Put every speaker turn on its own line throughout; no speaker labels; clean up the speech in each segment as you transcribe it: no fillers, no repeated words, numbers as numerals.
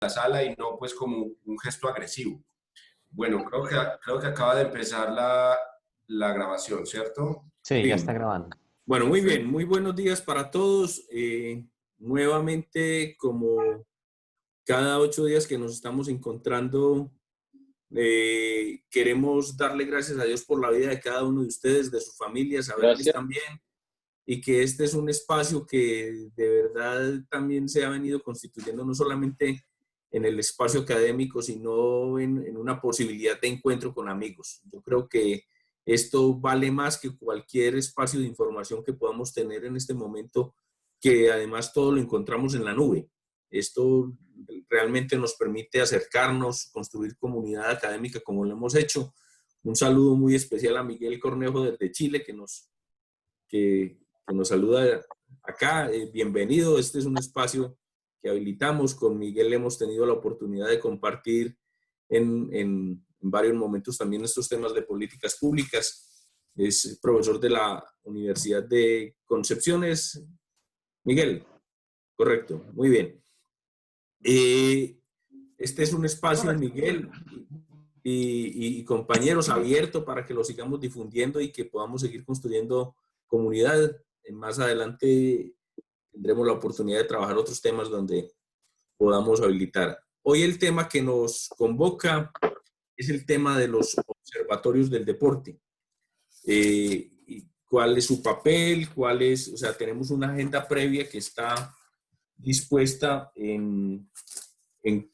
la sala y no pues como un gesto agresivo. Bueno, creo que acaba de empezar la grabación, ¿cierto?
Sí, ya está
Sí.
grabando.
Bueno, muy bien. Muy buenos días para todos. Nuevamente, como cada 8 días que nos estamos encontrando, queremos darle gracias a Dios por la vida de cada uno de ustedes, de sus familias, saber que están bien y que este es un espacio que de verdad también se ha venido constituyendo no solamente en el espacio académico, sino en una posibilidad de encuentro con amigos. Yo creo que esto vale más que cualquier espacio de información que podamos tener en este momento, que además todo lo encontramos en la nube. Esto realmente nos permite acercarnos, construir comunidad académica como lo hemos hecho. Un saludo muy especial a Miguel Cornejo desde Chile, que nos saluda acá. Bienvenido. Este es un espacio que habilitamos. Con Miguel hemos tenido la oportunidad de compartir en varios momentos también estos temas de políticas públicas. Es profesor de la Universidad de Concepción. Miguel, correcto, muy bien. Este es un espacio, Miguel y compañeros, abierto para que lo sigamos difundiendo y que podamos seguir construyendo comunidad. Más adelante tendremos la oportunidad de trabajar otros temas donde podamos habilitar. Hoy el tema que nos convoca es el tema de los observatorios del deporte. ¿Cuál es su papel? O sea, tenemos una agenda previa que está dispuesta en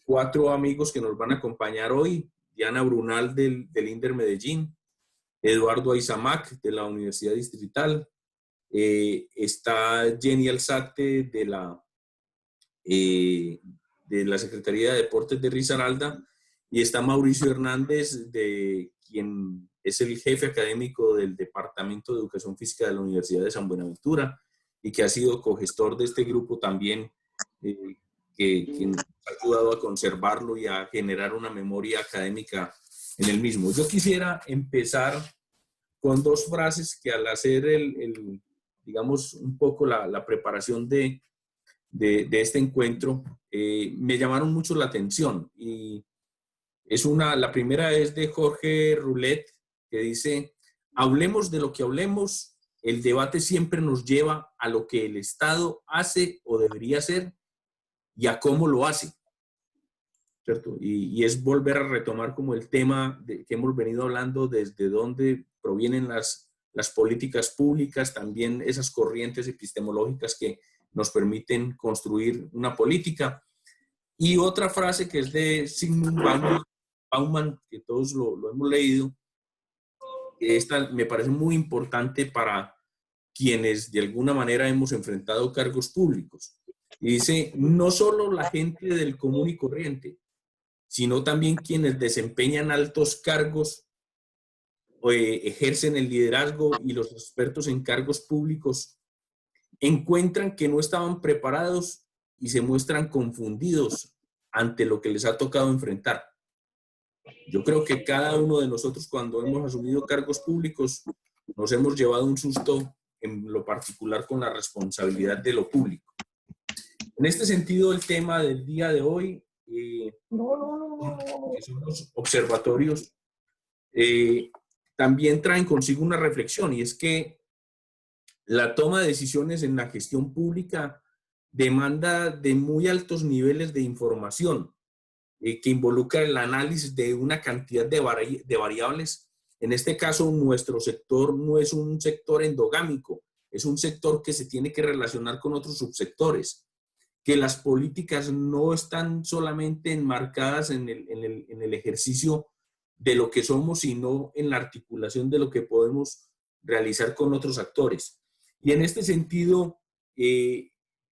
4 amigos que nos van a acompañar hoy. Diana Brunal del INDER Medellín, Eduardo Aizamac de la Universidad Distrital, está Jenny Alzate de la Secretaría de Deportes de Risaralda, y está Mauricio Hernández, quien es el jefe académico del Departamento de Educación Física de la Universidad de San Buenaventura y que ha sido cogestor de este grupo también, que nos ha ayudado a conservarlo y a generar una memoria académica en el mismo. Yo quisiera empezar con 2 frases que, al hacer digamos, un poco la preparación de este encuentro, me llamaron mucho la atención. Y la primera es de Jorge Roulet, que dice: hablemos de lo que hablemos, el debate siempre nos lleva a lo que el Estado hace o debería hacer y a cómo lo hace, ¿cierto? Y es volver a retomar como el tema que hemos venido hablando, desde dónde provienen las políticas públicas, también esas corrientes epistemológicas que nos permiten construir una política. Y otra frase que es de Zygmunt Bauman, que todos lo hemos leído, que esta me parece muy importante para quienes de alguna manera hemos enfrentado cargos públicos. Y dice: no solo la gente del común y corriente, sino también quienes desempeñan altos cargos o ejercen el liderazgo, y los expertos en cargos públicos encuentran que no estaban preparados y se muestran confundidos ante lo que les ha tocado enfrentar. Yo creo que cada uno de nosotros, cuando hemos asumido cargos públicos, nos hemos llevado un susto, en lo particular con la responsabilidad de lo público. En este sentido, el tema del día de hoy, que son los observatorios, también traen consigo una reflexión, y es que la toma de decisiones en la gestión pública demanda de muy altos niveles de información, que involucra el análisis de una cantidad de variables. En este caso, nuestro sector no es un sector endogámico, es un sector que se tiene que relacionar con otros subsectores, que las políticas no están solamente enmarcadas en el ejercicio de lo que somos, sino en la articulación de lo que podemos realizar con otros actores. Y en este sentido,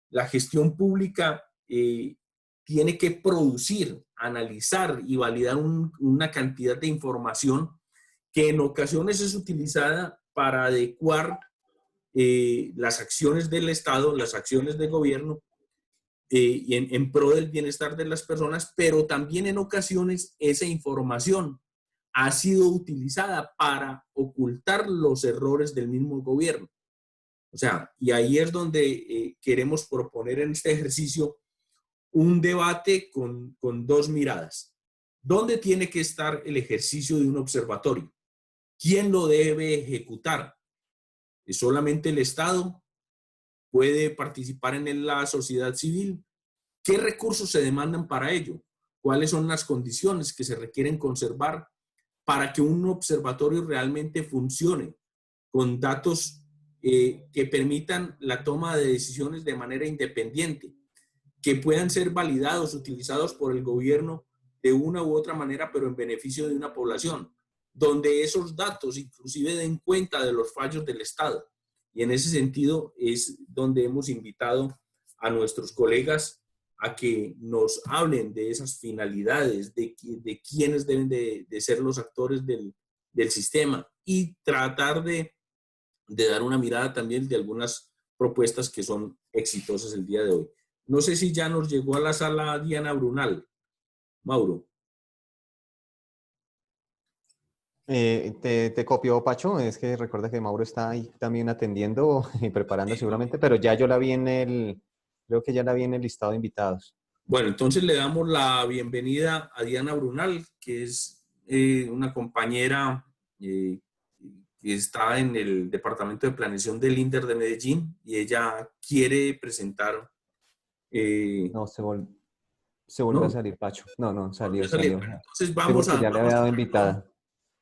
la gestión pública tiene que producir, analizar y validar una cantidad de información que en ocasiones es utilizada para adecuar las acciones del Estado, las acciones del gobierno, y en pro del bienestar de las personas, pero también en ocasiones esa información ha sido utilizada para ocultar los errores del mismo gobierno. O sea, y ahí es donde queremos proponer en este ejercicio un debate con dos miradas. ¿Dónde tiene que estar el ejercicio de un observatorio? ¿Quién lo debe ejecutar? ¿Es solamente el Estado? ¿Puede participar en la sociedad civil? ¿Qué recursos se demandan para ello? ¿Cuáles son las condiciones que se requieren conservar para que un observatorio realmente funcione con datos que permitan la toma de decisiones de manera independiente, que puedan ser validados, utilizados por el gobierno de una u otra manera, pero en beneficio de una población, donde esos datos inclusive den cuenta de los fallos del Estado? Y en ese sentido es donde hemos invitado a nuestros colegas a que nos hablen de esas finalidades, de quiénes deben de ser los actores del sistema, y tratar de dar una mirada también de algunas propuestas que son exitosas el día de hoy. No sé si ya nos llegó a la sala Diana Brunal. Mauro.
Te copió Pacho, es que recuerda que Mauro está ahí también atendiendo y preparando seguramente, pero ya yo la vi creo que ya la vi en el listado de invitados.
Bueno, entonces le damos la bienvenida a Diana Brunal, que es una compañera que está en el Departamento de Planeación del INDER de Medellín, y ella quiere presentar...
No, se volvió a
¿no?
salir Pacho. No, salió.
Bueno, entonces
Seguro que ya le había dado invitada.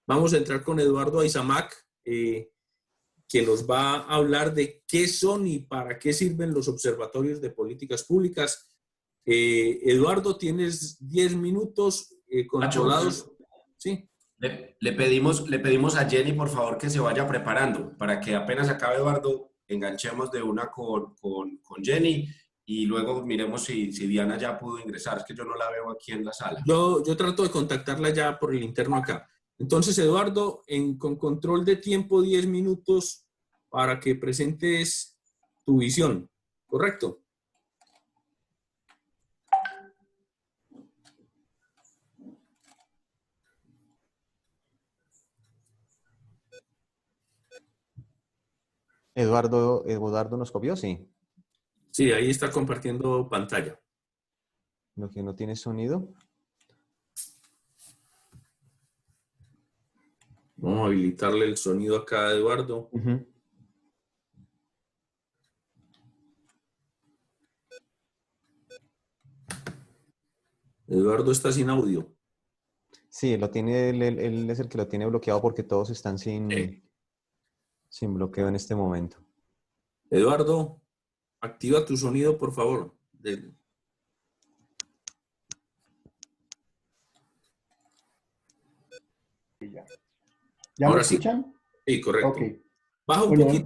Vamos a entrar con Eduardo Aizamac, que nos va a hablar de qué son y para qué sirven los observatorios de políticas públicas. Eduardo, tienes 10 minutos controlados. Sí.
Le pedimos a Jenny, por favor, que se vaya preparando para que apenas acabe Eduardo, enganchemos de una con Jenny y luego miremos si Diana ya pudo ingresar. Es que yo no la veo aquí en la sala.
Yo trato de contactarla ya por el interno acá. Entonces, Eduardo, con control de tiempo, 10 minutos para que presentes tu visión. ¿Correcto?
Eduardo nos copió, sí.
Sí, ahí está compartiendo pantalla.
Lo que no tiene sonido.
Vamos a habilitarle el sonido acá a Eduardo. Eduardo está sin audio.
Sí, él es el que lo tiene bloqueado porque todos están sin bloqueo en este momento.
Eduardo, activa tu sonido, por favor.
¿Ya me escuchan?
Sí, correcto.
Ok.
Baja un poquito.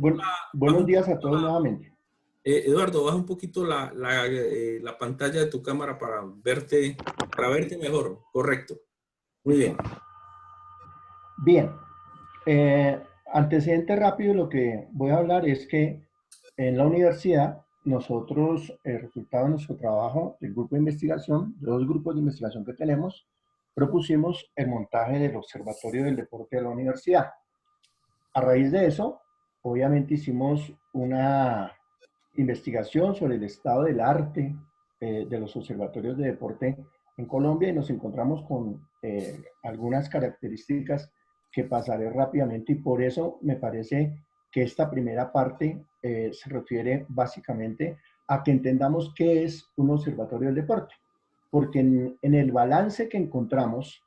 Buenos días a todos nuevamente.
Eduardo, baja un poquito la pantalla de tu cámara para verte mejor. Correcto. Muy bien.
Bien. Antecedente rápido, lo que voy a hablar es que en la universidad nosotros, el resultado de nuestro trabajo, del grupo de investigación, de dos grupos de investigación que tenemos, propusimos el montaje del Observatorio del Deporte de la universidad. A raíz de eso, obviamente hicimos una investigación sobre el estado del arte de los observatorios de deporte en Colombia y nos encontramos con algunas características que pasaré rápidamente, y por eso me parece que esta primera parte se refiere básicamente a que entendamos qué es un observatorio del deporte, porque en el balance que encontramos,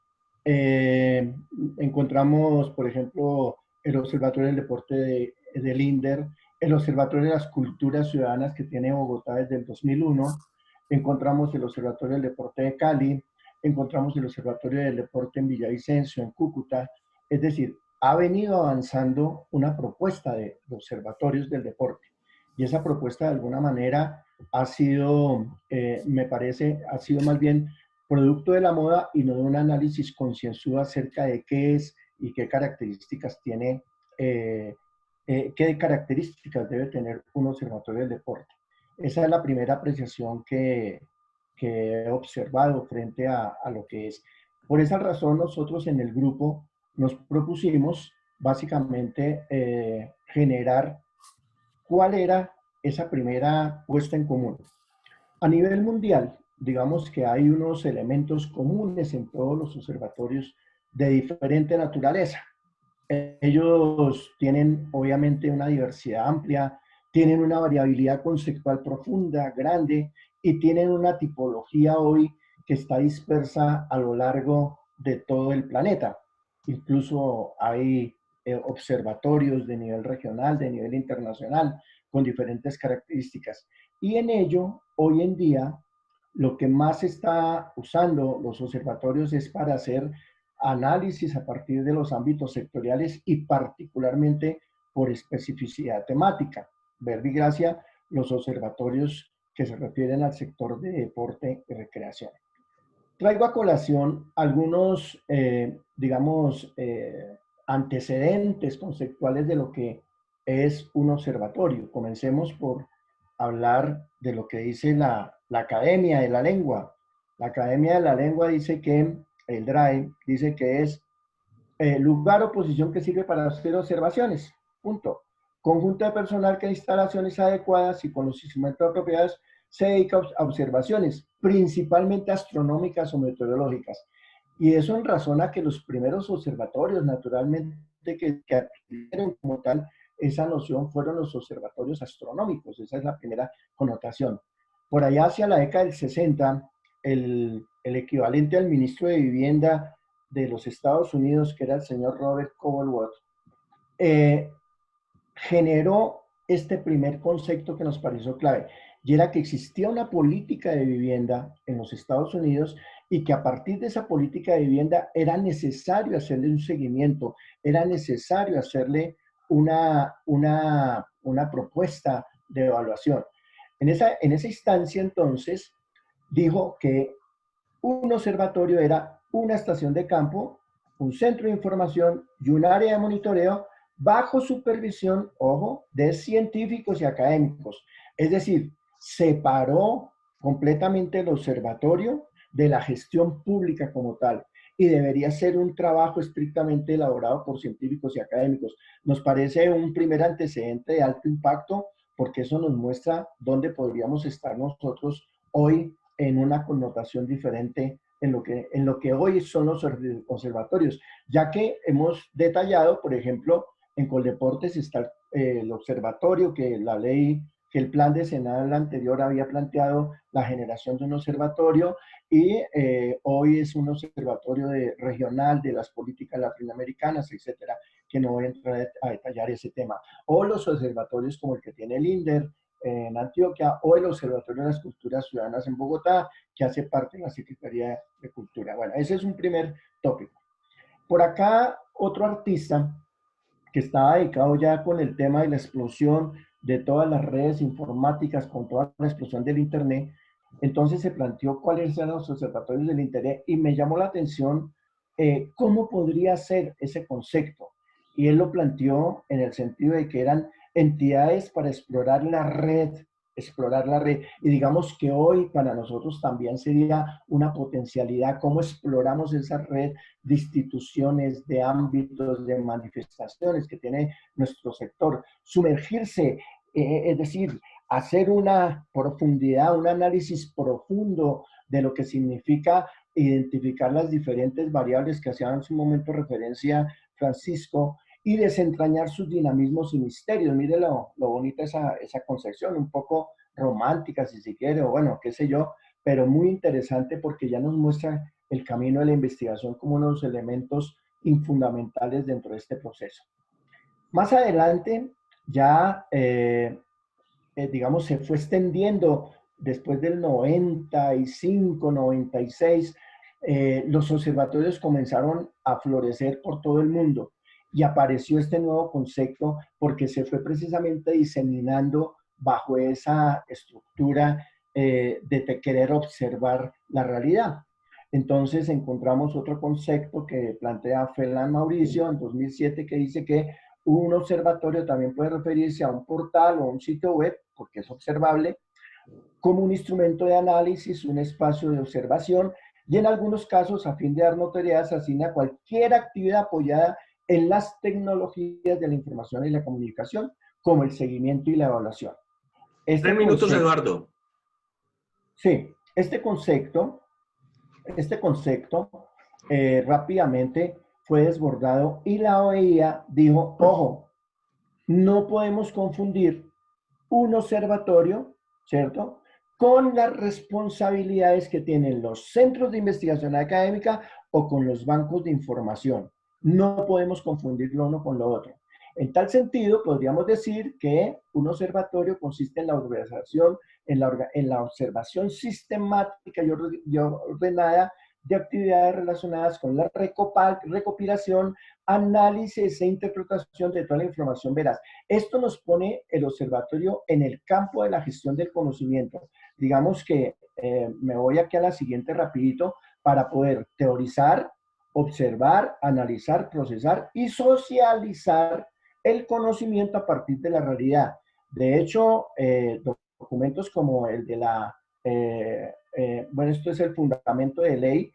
por ejemplo, el Observatorio del Deporte del INDER, el Observatorio de las Culturas Ciudadanas que tiene Bogotá desde el 2001, encontramos el Observatorio del Deporte de Cali, encontramos el Observatorio del Deporte en Villavicencio, en Cúcuta. Es decir, ha venido avanzando una propuesta de observatorios del deporte, y esa propuesta de alguna manera ha sido, me parece, ha sido más bien producto de la moda y no de un análisis concienzudo acerca de qué es y qué características tiene, qué características debe tener un observatorio del deporte. Esa es la primera apreciación que he observado frente a lo que es. Por esa razón, nosotros en el grupo nos propusimos básicamente generar cuál era esa primera puesta en común. A nivel mundial, digamos que hay unos elementos comunes en todos los observatorios de diferente naturaleza. Ellos tienen obviamente una diversidad amplia, tienen una variabilidad conceptual profunda, grande, y tienen una tipología hoy que está dispersa a lo largo de todo el planeta. Incluso hay observatorios de nivel regional, de nivel internacional, con diferentes características. Y en ello, hoy en día, lo que más está usando los observatorios es para hacer análisis a partir de los ámbitos sectoriales y particularmente por especificidad temática. Verbigracia, los observatorios que se refieren al sector de deporte y recreación. Traigo a colación algunos, digamos, antecedentes conceptuales de lo que es un observatorio. Comencemos por hablar de lo que dice la Academia de la Lengua. La Academia de la Lengua dice que, el DRAE, dice que es lugar o posición que sirve para hacer observaciones, punto. Conjunto de personal que instalaciones adecuadas y con los instrumentos apropiados se dedica a observaciones, principalmente astronómicas o meteorológicas. Y eso en razón a que los primeros observatorios, naturalmente, que adquirieron como tal esa noción fueron los observatorios astronómicos. Esa es la primera connotación. Por allá hacia la década del 60, el equivalente al ministro de Vivienda de los Estados Unidos, que era el señor Robert Cobblepot, generó este primer concepto que nos pareció clave, y era que existía una política de vivienda en los Estados Unidos y que a partir de esa política de vivienda era necesario hacerle un seguimiento, era necesario hacerle una propuesta de evaluación. En esa instancia, entonces, dijo que un observatorio era una estación de campo, un centro de información y un área de monitoreo bajo supervisión, ojo, de científicos y académicos. Es decir, separó completamente el observatorio de la gestión pública como tal y debería ser un trabajo estrictamente elaborado por científicos y académicos. Nos parece un primer antecedente de alto impacto porque eso nos muestra dónde podríamos estar nosotros hoy en una connotación diferente en lo que hoy son los observatorios, ya que hemos detallado, por ejemplo, en Coldeportes está el observatorio que la ley, que el plan decenal anterior había planteado la generación de un observatorio y hoy es un observatorio regional de las políticas latinoamericanas, etcétera, que no voy a entrar a detallar ese tema. O los observatorios como el que tiene el INDER en Antioquia o el Observatorio de las Culturas Ciudadanas en Bogotá, que hace parte de la Secretaría de Cultura. Bueno, ese es un primer tópico. Por acá, otro artista que estaba dedicado ya con el tema de la explosión de todas las redes informáticas, con toda la explosión del Internet, entonces se planteó cuáles eran los observatorios del Internet y me llamó la atención cómo podría ser ese concepto. Y él lo planteó en el sentido de que eran entidades para explorar la red, y digamos que hoy para nosotros también sería una potencialidad cómo exploramos esa red de instituciones, de ámbitos, de manifestaciones que tiene nuestro sector. Sumergirse, es decir, hacer una profundidad, un análisis profundo de lo que significa identificar las diferentes variables que hacía en su momento referencia Francisco, y desentrañar sus dinamismos y misterios. Mire lo bonita esa concepción, un poco romántica si se quiere, o bueno, qué sé yo, pero muy interesante porque ya nos muestra el camino de la investigación como uno de los elementos fundamentales dentro de este proceso. Más adelante, ya, digamos, se fue extendiendo después del 95, 96, los observatorios comenzaron a florecer por todo el mundo. Y apareció este nuevo concepto porque se fue precisamente diseminando bajo esa estructura de querer observar la realidad. Entonces encontramos otro concepto que plantea Fernán Mauricio en 2007 que dice que un observatorio también puede referirse a un portal o un sitio web, porque es observable, como un instrumento de análisis, un espacio de observación y en algunos casos, a fin de dar notoriedad, se asigna cualquier actividad apoyada en las tecnologías de la información y la comunicación, como el seguimiento y la evaluación.
3 minutos, Eduardo.
Sí, Este concepto rápidamente fue desbordado y la OEA dijo, ojo, no podemos confundir un observatorio, ¿cierto?, con las responsabilidades que tienen los centros de investigación académica o con los bancos de información. No podemos confundir lo uno con lo otro. En tal sentido, podríamos decir que un observatorio consiste en la organización, en la observación sistemática y ordenada de actividades relacionadas con la recopilación, análisis e interpretación de toda la información veraz. Esto nos pone el observatorio en el campo de la gestión del conocimiento. Digamos que me voy aquí a la siguiente rapidito para poder teorizar, observar, analizar, procesar y socializar el conocimiento a partir de la realidad. De hecho, documentos como el de la, bueno, esto es el fundamento de ley,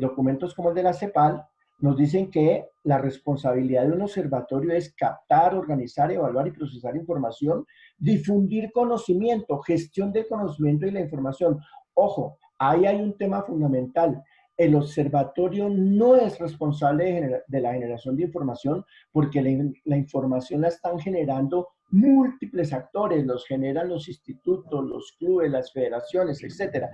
documentos como el de la CEPAL, nos dicen que la responsabilidad de un observatorio es captar, organizar, evaluar y procesar información, difundir conocimiento, gestión del conocimiento y la información. Ojo, ahí hay un tema fundamental. El observatorio no es responsable de la generación de información porque la información la están generando múltiples actores, los generan los institutos, los clubes, las federaciones, etc.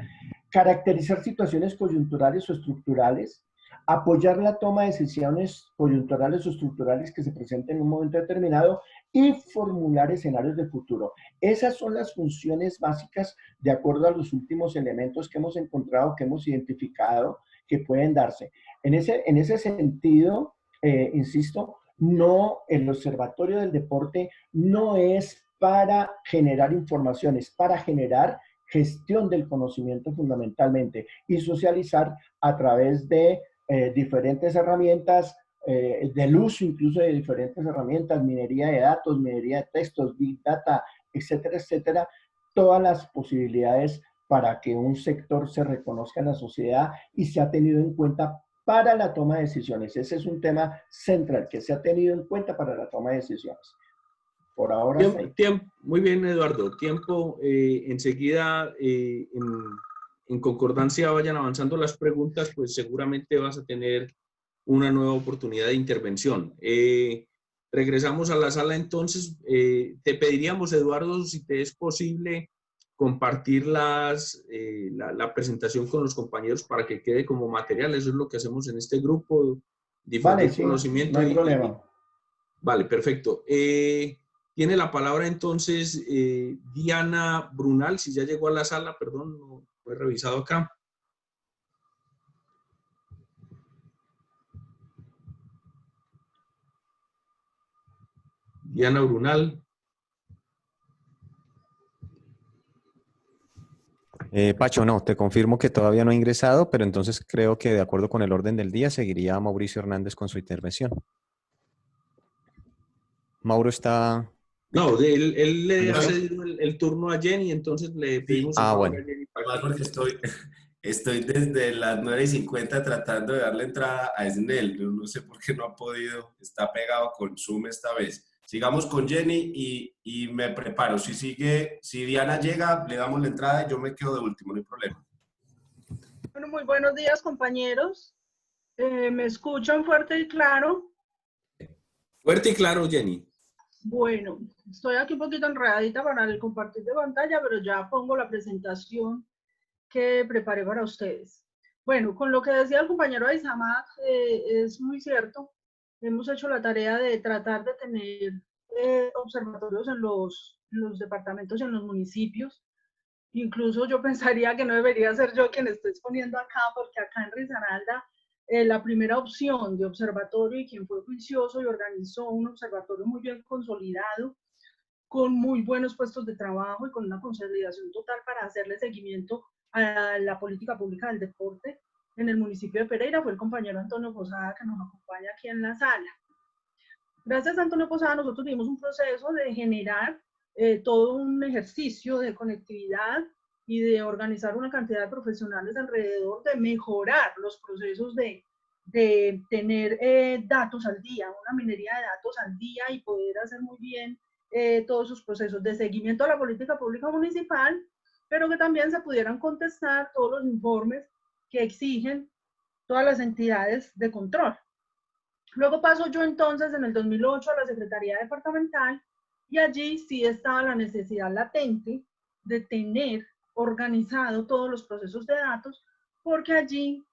Caracterizar situaciones coyunturales o estructurales, apoyar la toma de decisiones coyunturales o estructurales que se presenten en un momento determinado y formular escenarios de futuro. Esas son las funciones básicas de acuerdo a los últimos elementos que hemos encontrado, que hemos identificado, que pueden darse. En ese sentido, insisto, no, el Observatorio del Deporte no es para generar información, es para generar gestión del conocimiento fundamentalmente y socializar a través de diferentes herramientas, del uso incluso de diferentes herramientas, minería de datos, minería de textos, big data, etcétera, etcétera, todas las posibilidades para que un sector se reconozca en la sociedad y se ha tenido en cuenta para la toma de decisiones. Ese es un tema central que se ha tenido en cuenta para la toma de decisiones. Por ahora
muy bien, Eduardo. Tiempo, enseguida, en concordancia vayan avanzando las preguntas, pues seguramente vas a tener una nueva oportunidad de intervención. Regresamos a la sala entonces. Te pediríamos, Eduardo, si te es posible compartir la presentación con los compañeros para que quede como material. Eso es lo que hacemos en este grupo, difundir conocimiento.
No hay problema.
Vale, perfecto. Tiene la palabra entonces Diana Brunal, si ya llegó a la sala, perdón, no lo he revisado acá. Diana Brunal.
Pacho, no, te confirmo que todavía no ha ingresado, pero entonces creo que de acuerdo con el orden del día seguiría Mauricio Hernández con su intervención. Mauro está...
No, él le ha cedido el turno a Jenny, entonces le pedimos
a
Jenny.
Además porque estoy desde las 9:50 tratando de darle entrada a Snell. Yo no sé por qué no ha podido, está pegado con Zoom esta vez. Sigamos con Jenny y me preparo. Si Diana llega, le damos la entrada y yo me quedo de último, no hay problema.
Bueno, muy buenos días, compañeros. ¿Me escuchan fuerte y claro?
Fuerte y claro, Jenny.
Bueno, estoy aquí un poquito enredadita para el compartir de pantalla, pero ya pongo la presentación que preparé para ustedes. Bueno, con lo que decía el compañero Aizamak, es muy cierto. Hemos hecho la tarea de tratar de tener observatorios en los departamentos y en los municipios. Incluso yo pensaría que no debería ser yo quien esté exponiendo acá, porque acá en Risaralda la primera opción de observatorio y quien fue juicioso y organizó un observatorio muy bien consolidado, con muy buenos puestos de trabajo y con una consolidación total para hacerle seguimiento a la política pública del deporte en el municipio de Pereira, fue el compañero Antonio Posada, que nos acompaña aquí en la sala. Gracias a Antonio Posada nosotros tuvimos un proceso de generar todo un ejercicio de conectividad y de organizar una cantidad de profesionales alrededor de mejorar los procesos de tener datos al día, una minería de datos al día y poder hacer muy bien todos esos procesos de seguimiento a la política pública municipal pero que también se pudieran contestar todos los informes que exigen todas las entidades de control. Luego paso yo entonces en el 2008 a la Secretaría Departamental y allí sí estaba la necesidad latente de tener organizado todos los procesos de datos, porque allí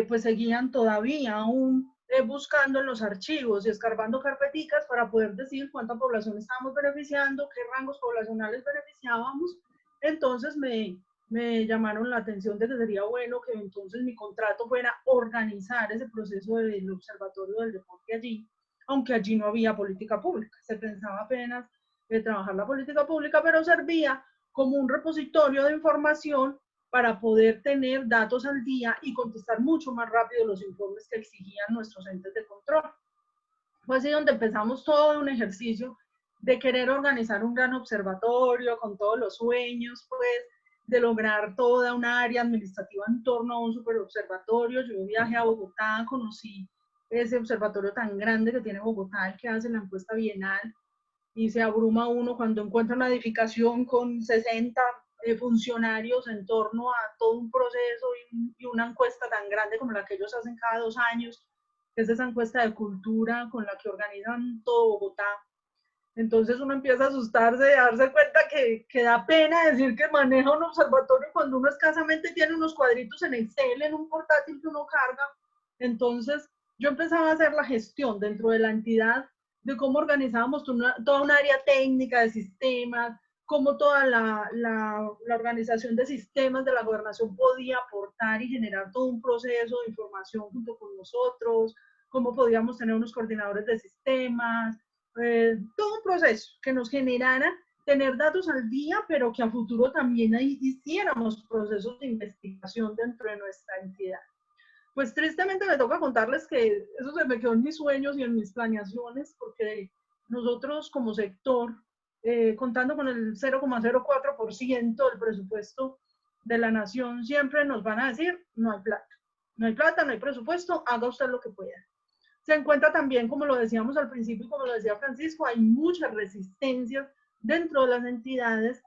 pues seguían todavía aún buscando en los archivos y escarbando carpeticas para poder decir cuánta población estábamos beneficiando, qué rangos poblacionales beneficiábamos. Entonces me llamaron la atención de que sería bueno que entonces mi contrato fuera organizar ese proceso del observatorio del deporte allí, aunque allí no había política pública. Se pensaba apenas de trabajar la política pública, pero servía como un repositorio de información para poder tener datos al día y contestar mucho más rápido los informes que exigían nuestros entes de control. Fue así donde empezamos todo un ejercicio de querer organizar un gran observatorio con todos los sueños, pues, de lograr toda una área administrativa en torno a un super observatorio. Yo viajé a Bogotá, conocí ese observatorio tan grande que tiene Bogotá, el que hace la encuesta bienal, y se abruma uno cuando encuentra una edificación con 60 funcionarios en torno a todo un proceso y una encuesta tan grande como la que ellos hacen cada 2 años, que es esa encuesta de cultura con la que organizan todo Bogotá. Entonces uno empieza a asustarse, a darse cuenta que da pena decir que maneja un observatorio cuando uno escasamente tiene unos cuadritos en Excel, en un portátil que uno carga. Entonces yo empezaba a hacer la gestión dentro de la entidad de cómo organizábamos toda una área técnica de sistemas, cómo toda la organización de sistemas de la gobernación podía aportar y generar todo un proceso de información junto con nosotros, cómo podíamos tener unos coordinadores de sistemas, todo un proceso que nos generara tener datos al día, pero que a futuro también hiciéramos procesos de investigación dentro de nuestra entidad. Pues tristemente me toca contarles que eso se me quedó en mis sueños y en mis planeaciones, porque nosotros como sector, contando con el 0,04% del presupuesto de la nación, siempre nos van a decir, no hay plata. No hay plata, no hay presupuesto, haga usted lo que pueda. Se encuentra también, como lo decíamos al principio y como lo decía Francisco, hay muchas resistencias dentro de las entidades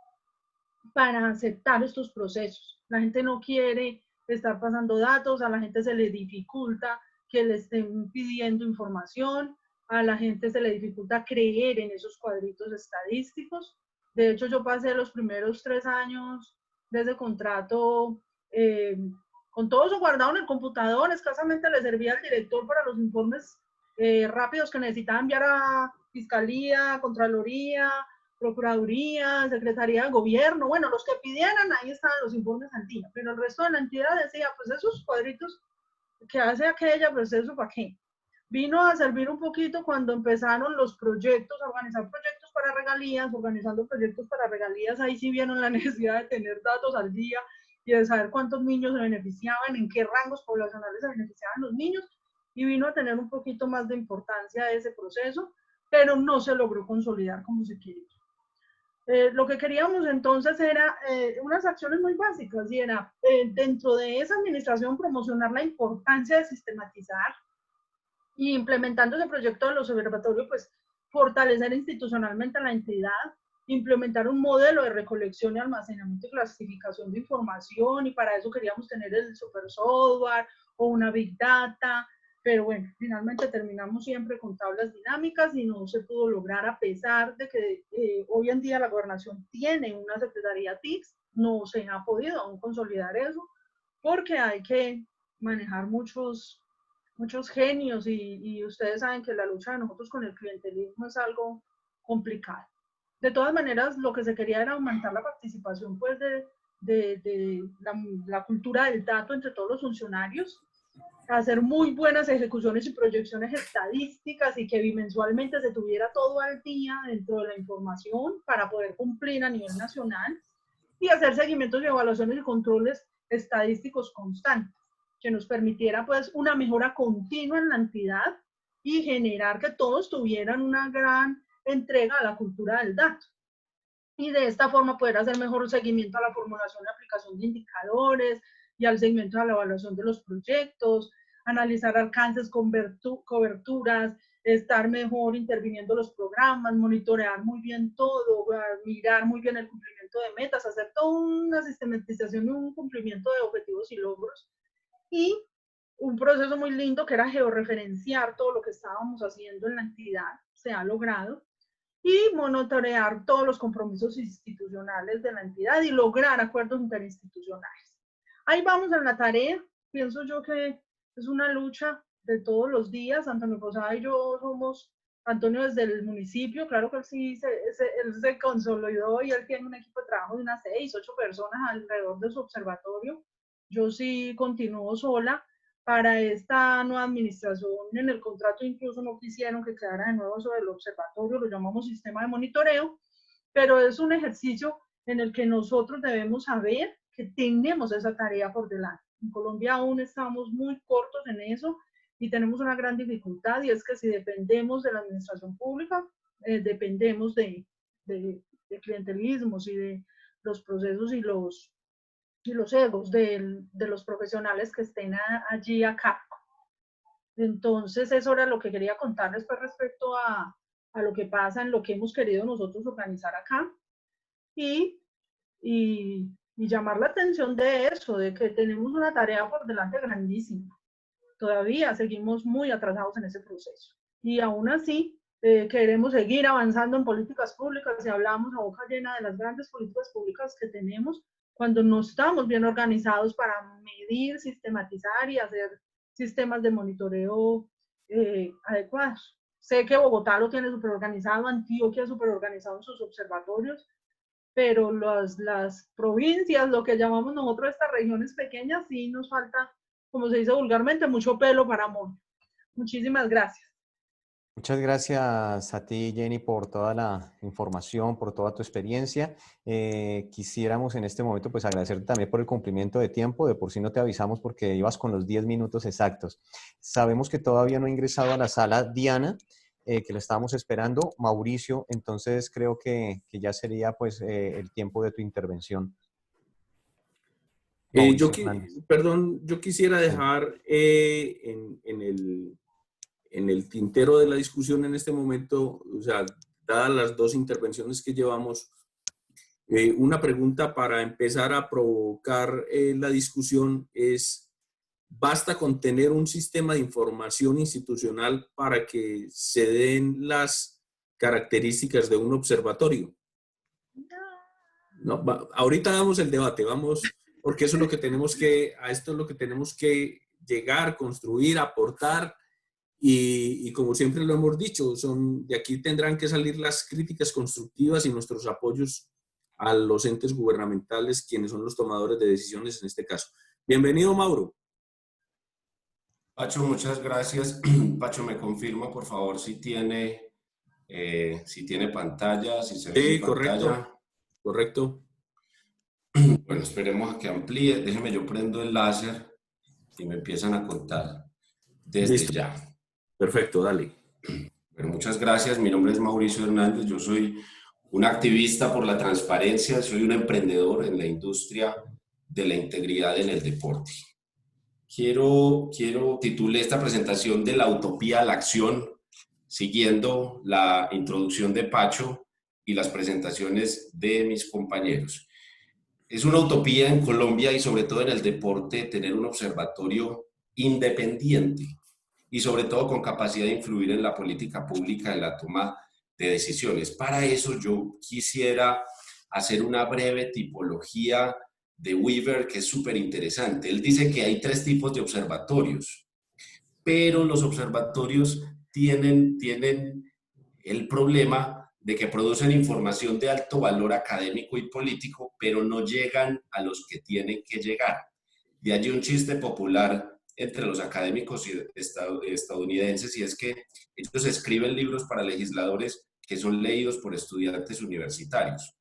para aceptar estos procesos. La gente no quiere estar pasando datos, a la gente se le dificulta que le estén pidiendo información, a la gente se le dificulta creer en esos cuadritos estadísticos. De hecho, yo pasé los primeros 3 años de ese contrato con todo eso guardado en el computador. Escasamente le servía al director para los informes rápidos que necesitaba enviar a Fiscalía, Contraloría, Procuraduría, Secretaría de Gobierno, bueno, los que pidieran, ahí estaban los informes al día, pero el resto de la entidad decía, pues esos cuadritos que hace aquella, pues eso para qué. Vino a servir un poquito cuando empezaron los proyectos, a organizar proyectos para regalías, organizando proyectos para regalías, ahí sí vieron la necesidad de tener datos al día y de saber cuántos niños se beneficiaban, en qué rangos poblacionales se beneficiaban los niños, y vino a tener un poquito más de importancia ese proceso, pero no se logró consolidar como se quería. Lo que queríamos entonces era unas acciones muy básicas, y era dentro de esa administración promocionar la importancia de sistematizar, y implementando ese proyecto del observatorio, pues fortalecer institucionalmente a la entidad, implementar un modelo de recolección y almacenamiento y clasificación de información, y para eso queríamos tener el super software o una big data, pero bueno, finalmente terminamos siempre con tablas dinámicas y no se pudo lograr, a pesar de que hoy en día la gobernación tiene una secretaría TICS, no se ha podido aún consolidar eso, porque hay que manejar muchos genios y ustedes saben que la lucha de nosotros con el clientelismo es algo complicado. De todas maneras, lo que se quería era aumentar la participación pues de la cultura del dato entre todos los funcionarios, hacer muy buenas ejecuciones y proyecciones estadísticas, y que bimensualmente se tuviera todo al día dentro de la información para poder cumplir a nivel nacional, y hacer seguimientos y evaluaciones y controles estadísticos constantes que nos permitiera pues una mejora continua en la entidad y generar que todos tuvieran una gran entrega a la cultura del dato. Y de esta forma poder hacer mejor seguimiento a la formulación y aplicación de indicadores y al seguimiento a la evaluación de los proyectos, analizar alcances, coberturas, estar mejor interviniendo los programas, monitorear muy bien todo, mirar muy bien el cumplimiento de metas, hacer toda una sistematización y un cumplimiento de objetivos y logros. Y un proceso muy lindo que era georreferenciar todo lo que estábamos haciendo en la entidad, se ha logrado, y monitorear todos los compromisos institucionales de la entidad y lograr acuerdos interinstitucionales. Ahí vamos en la tarea. Pienso yo que es una lucha de todos los días. Antonio Posada y yo somos, Antonio desde el municipio, claro que él sí él se consolidó y él tiene un equipo de trabajo de unas 6, 8 personas alrededor de su observatorio. Yo sí continúo sola. Para esta nueva administración, en el contrato incluso no quisieron que quedara de nuevo sobre el observatorio, lo llamamos sistema de monitoreo, pero es un ejercicio en el que nosotros debemos saber que tenemos esa tarea por delante. En Colombia aún estamos muy cortos en eso y tenemos una gran dificultad, y es que si dependemos de la administración pública, dependemos de clientelismos y de los procesos y los egos de los profesionales que estén allí a cargo. Entonces, eso era lo que quería contarles pues, respecto a lo que pasa, en lo que hemos querido nosotros organizar acá, y llamar la atención de eso, de que tenemos una tarea por delante grandísima. Todavía seguimos muy atrasados en ese proceso. Y aún así, queremos seguir avanzando en políticas públicas, y hablamos a boca llena de las grandes políticas públicas que tenemos, cuando no estamos bien organizados para medir, sistematizar y hacer sistemas de monitoreo adecuados. Sé que Bogotá lo tiene súper organizado, Antioquia súper organizado en sus observatorios, pero las provincias, lo que llamamos nosotros estas regiones pequeñas, sí nos falta, como se dice vulgarmente, mucho pelo para amor. Muchísimas gracias.
Muchas gracias a ti, Jenny, por toda la información, por toda tu experiencia. Quisiéramos en este momento pues agradecerte también por el cumplimiento de tiempo. De por sí no te avisamos porque ibas con los 10 minutos exactos. Sabemos que todavía no ha ingresado a la sala Diana, que la estábamos esperando. Mauricio, entonces creo que ya sería pues el tiempo de tu intervención.
Yo quisiera
Sí.
dejar en el tintero de la discusión en este momento, o sea, dadas las dos intervenciones que llevamos, una pregunta para empezar a provocar la discusión es: ¿basta con tener un sistema de información institucional para que se den las características de un observatorio? No, ahorita damos el debate, vamos, porque eso es lo que tenemos que, a esto es lo que tenemos que llegar, construir, aportar. Y como siempre lo hemos dicho, de aquí tendrán que salir las críticas constructivas y nuestros apoyos a los entes gubernamentales, quienes son los tomadores de decisiones en este caso. Bienvenido, Mauro.
Pacho, muchas gracias. Pacho, ¿me confirma, por favor, si tiene pantalla, si se ve
Sí,
mi pantalla?
correcto.
Bueno, esperemos a que amplíe. Déjeme, yo prendo el láser y me empiezan a contar desde
Listo.
ya.
Perfecto, dale.
Bueno, muchas gracias. Mi nombre es Mauricio Hernández. Yo soy un activista por la transparencia. Soy un emprendedor en la industria de la integridad en el deporte. Titulé esta presentación de la utopía a la acción, siguiendo la introducción de Pacho y las presentaciones de mis compañeros. Es una utopía en Colombia y sobre todo en el deporte tener un observatorio independiente y sobre todo con capacidad de influir en la política pública, en la toma de decisiones. Para eso yo quisiera hacer una breve tipología de Weaver, que es súper interesante. Él dice que hay 3 tipos de observatorios, pero los observatorios tienen el problema de que producen información de alto valor académico y político, pero no llegan a los que tienen que llegar. De allí un chiste popular entre los académicos estadounidenses, y es que ellos escriben libros para legisladores que son leídos por estudiantes universitarios.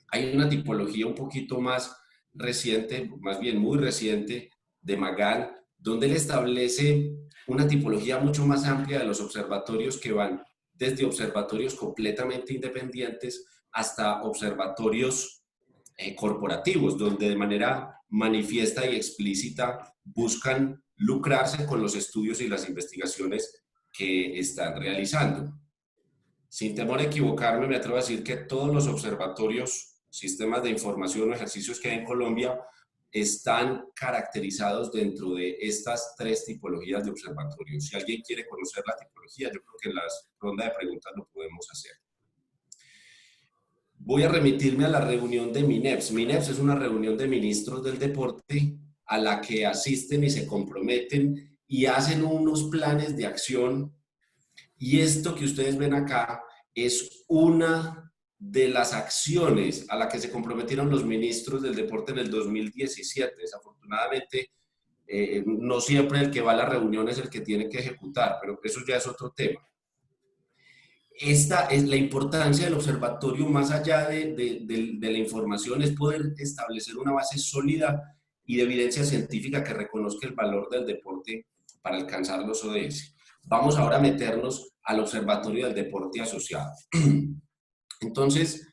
Hay una tipología un poquito más reciente, más bien muy reciente, de Magan, donde él establece una tipología mucho más amplia de los observatorios, que van desde observatorios completamente independientes hasta observatorios corporativos, donde de manera manifiesta y explícita buscan lucrarse con los estudios y las investigaciones que están realizando. Sin temor a equivocarme, me atrevo a decir que todos los observatorios, sistemas de información o ejercicios que hay en Colombia están caracterizados dentro de estas tres tipologías de observatorios. Si alguien quiere conocer la tipología, yo creo que en la ronda de preguntas lo podemos hacer. Voy a remitirme a la reunión de MINEPS. MINEPS es una reunión de ministros del deporte a la que asisten y se comprometen y hacen unos planes de acción. Y esto que ustedes ven acá es una de las acciones a la que se comprometieron los ministros del deporte en el 2017. Desafortunadamente, no siempre el que va a la reunión es el que tiene que ejecutar, pero eso ya es otro tema. Esta es la importancia del observatorio, más allá de la información, es poder establecer una base sólida y de evidencia científica que reconozca el valor del deporte para alcanzar los ODS. Vamos ahora a meternos al Observatorio del Deporte Asociado. Entonces,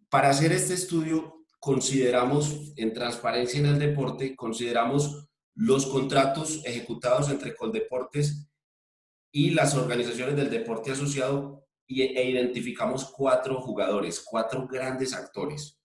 para hacer este estudio, consideramos en transparencia en el deporte, consideramos los contratos ejecutados entre Coldeportes y las organizaciones del deporte asociado e identificamos 4 jugadores, 4 grandes actores,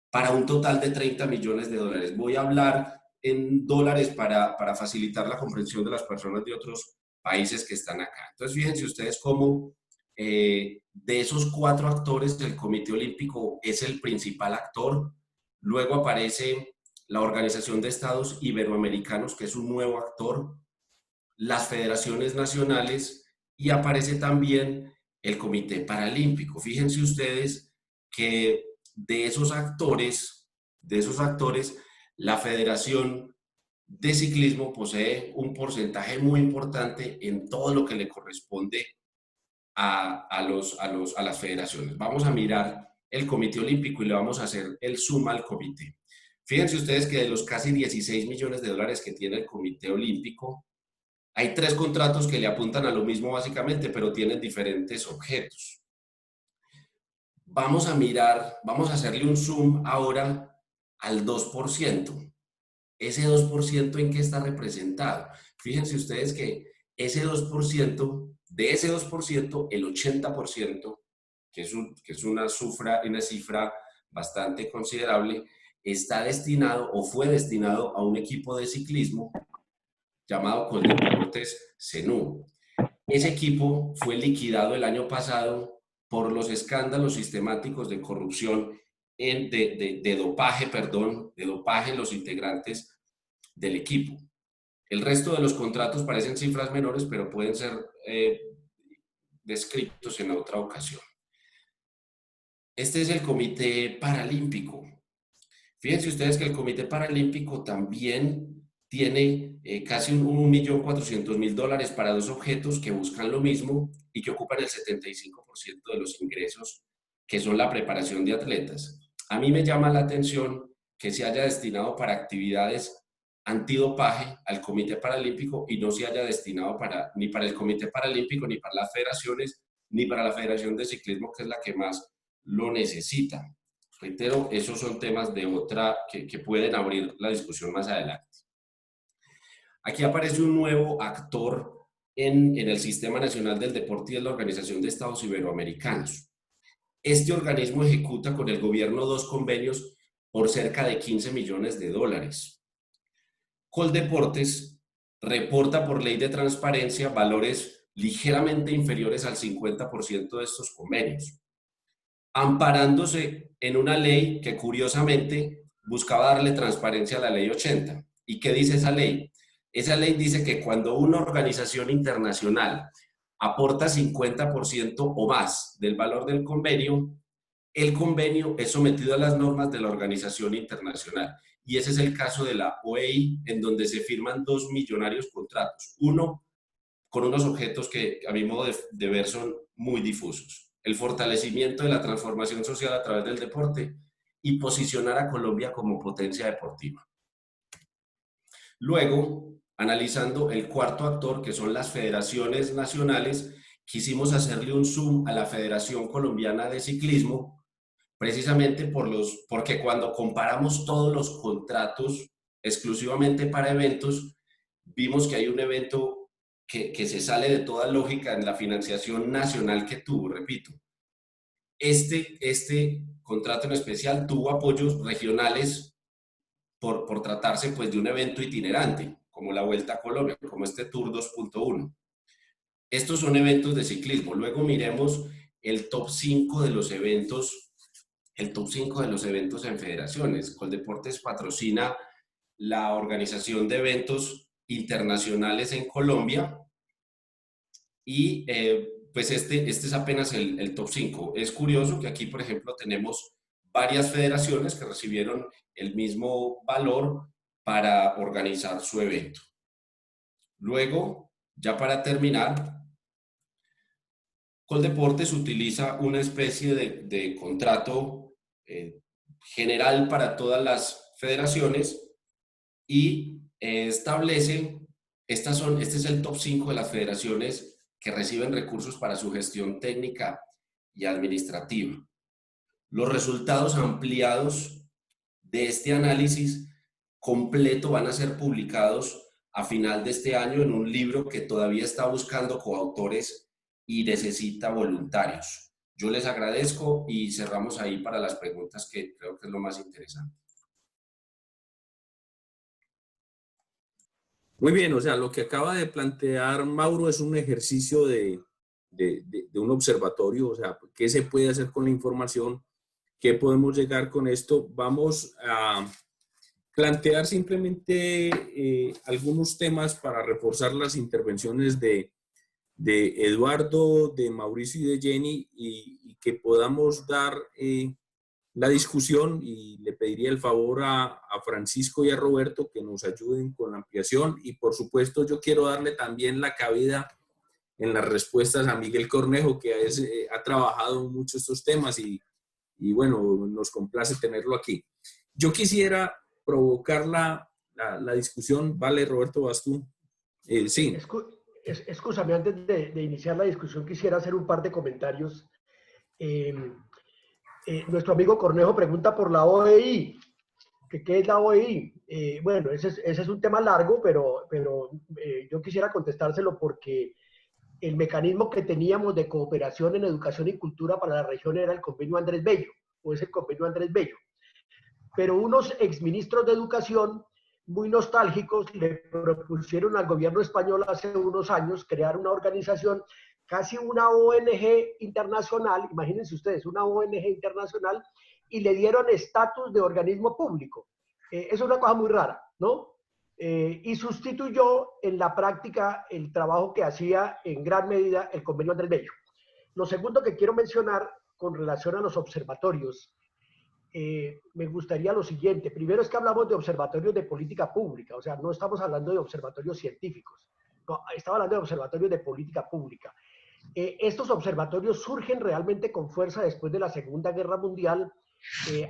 para un total de 30 millones de dólares. Voy a hablar en dólares para facilitar la comprensión de las personas de otros países que están acá. Entonces, fíjense ustedes cómo de esos 4 actores, el Comité Olímpico es el principal actor. Luego aparece la Organización de Estados Iberoamericanos, que es un nuevo actor, las federaciones nacionales y aparece también el Comité Paralímpico. Fíjense ustedes que de esos actores, la Federación de Ciclismo posee un porcentaje muy importante en todo lo que le corresponde a las federaciones. Vamos a mirar el Comité Olímpico y le vamos a hacer el suma al comité. Fíjense ustedes que de los casi 16 millones de dólares que tiene el Comité Olímpico, hay 3 contratos que le apuntan a lo mismo básicamente, pero tienen diferentes objetos. Vamos a mirar, vamos a hacerle un zoom ahora al 2%. Ese 2%, ¿en qué está representado? Fíjense ustedes que ese 2%, de ese 2%, el 80%, que es una cifra bastante considerable, está destinado o fue destinado a un equipo de ciclismo llamado Coldeportes Zenú. Ese equipo fue liquidado el año pasado por los escándalos sistemáticos de corrupción, de dopaje en los integrantes del equipo. El resto de los contratos parecen cifras menores, pero pueden ser descritos en otra ocasión. Este es el Comité Paralímpico. Fíjense ustedes que el Comité Paralímpico también tiene casi $1.400.000 para 2 objetos que buscan lo mismo y que ocupan el 75% de los ingresos, que son la preparación de atletas. A mí me llama la atención que se haya destinado para actividades antidopaje al Comité Paralímpico y no se haya destinado ni para el Comité Paralímpico, ni para las federaciones, ni para la Federación de Ciclismo, que es la que más lo necesita. Reitero, esos son temas de otra que pueden abrir la discusión más adelante. Aquí aparece un nuevo actor en el Sistema Nacional del Deporte y es la Organización de Estados Iberoamericanos. Este organismo ejecuta con el gobierno 2 convenios por cerca de 15 millones de dólares. Coldeportes reporta por ley de transparencia valores ligeramente inferiores al 50% de estos convenios, amparándose en una ley que curiosamente buscaba darle transparencia a la ley 80. ¿Y qué dice esa ley? Esa ley dice que cuando una organización internacional aporta 50% o más del valor del convenio, el convenio es sometido a las normas de la organización internacional. Y ese es el caso de la OEI, en donde se firman 2 millonarios contratos. Uno con unos objetos que a mi modo de ver son muy difusos. El fortalecimiento de la transformación social a través del deporte y posicionar a Colombia como potencia deportiva. Luego, analizando el cuarto actor, que son las federaciones nacionales, quisimos hacerle un zoom a la Federación Colombiana de Ciclismo, precisamente porque cuando comparamos todos los contratos exclusivamente para eventos, vimos que hay un evento que se sale de toda lógica en la financiación nacional que tuvo, repito. Este contrato en especial tuvo apoyos regionales por tratarse pues de un evento itinerante, como la Vuelta a Colombia, como este Tour 2.1. Estos son eventos de ciclismo. Luego miremos el top 5 de los eventos, el top 5 de los eventos en federaciones. Coldeportes patrocina la organización de eventos internacionales en Colombia y pues este es apenas el top 5. Es curioso que aquí, por ejemplo, tenemos varias federaciones que recibieron el mismo valor para organizar su evento. Luego, ya para terminar, Coldeportes utiliza una especie de contrato general para todas las federaciones y establece, este es el top 5 de las federaciones que reciben recursos para su gestión técnica y administrativa. Los resultados ampliados de este análisis completo van a ser publicados a final de este año en un libro que todavía está buscando coautores y necesita voluntarios. Yo les agradezco y cerramos ahí para las preguntas, que creo que es lo más interesante.
Muy bien, o sea, lo que acaba de plantear Mauro es un ejercicio de un observatorio, o sea, ¿qué se puede hacer con la información? ¿Qué podemos llegar con esto? Vamos a plantear simplemente algunos temas para reforzar las intervenciones de Eduardo, de Mauricio y de Jenny, y que podamos dar la discusión, y le pediría el favor a Francisco y a Roberto que nos ayuden con la ampliación, y por supuesto yo quiero darle también la cabida en las respuestas a Miguel Cornejo, que ha trabajado mucho estos temas y bueno, nos complace tenerlo aquí. Yo quisiera provocar la discusión. Vale, Roberto, vas tú. Sí.
Excúsame, antes de iniciar la discusión quisiera hacer un par de comentarios. Nuestro amigo Cornejo pregunta por la OEI. ¿Qué es la OEI? Bueno, ese es un tema largo, pero yo quisiera contestárselo porque el mecanismo que teníamos de cooperación en educación y cultura para la región era el convenio Andrés Bello, o es el convenio Andrés Bello. Pero unos exministros de educación muy nostálgicos le propusieron al gobierno español hace unos años crear una organización, casi una ONG internacional, imagínense ustedes, una ONG internacional, y le dieron estatus de organismo público. Eso es una cosa muy rara, ¿no? Y sustituyó en la práctica el trabajo que hacía en gran medida el convenio Andrés Bello. Lo segundo que quiero mencionar con relación a los observatorios, me gustaría lo siguiente. Primero es que hablamos de observatorios de política pública, o sea, no estamos hablando de observatorios científicos, no, estamos hablando de observatorios de política pública. Estos observatorios surgen realmente con fuerza después de la Segunda Guerra Mundial.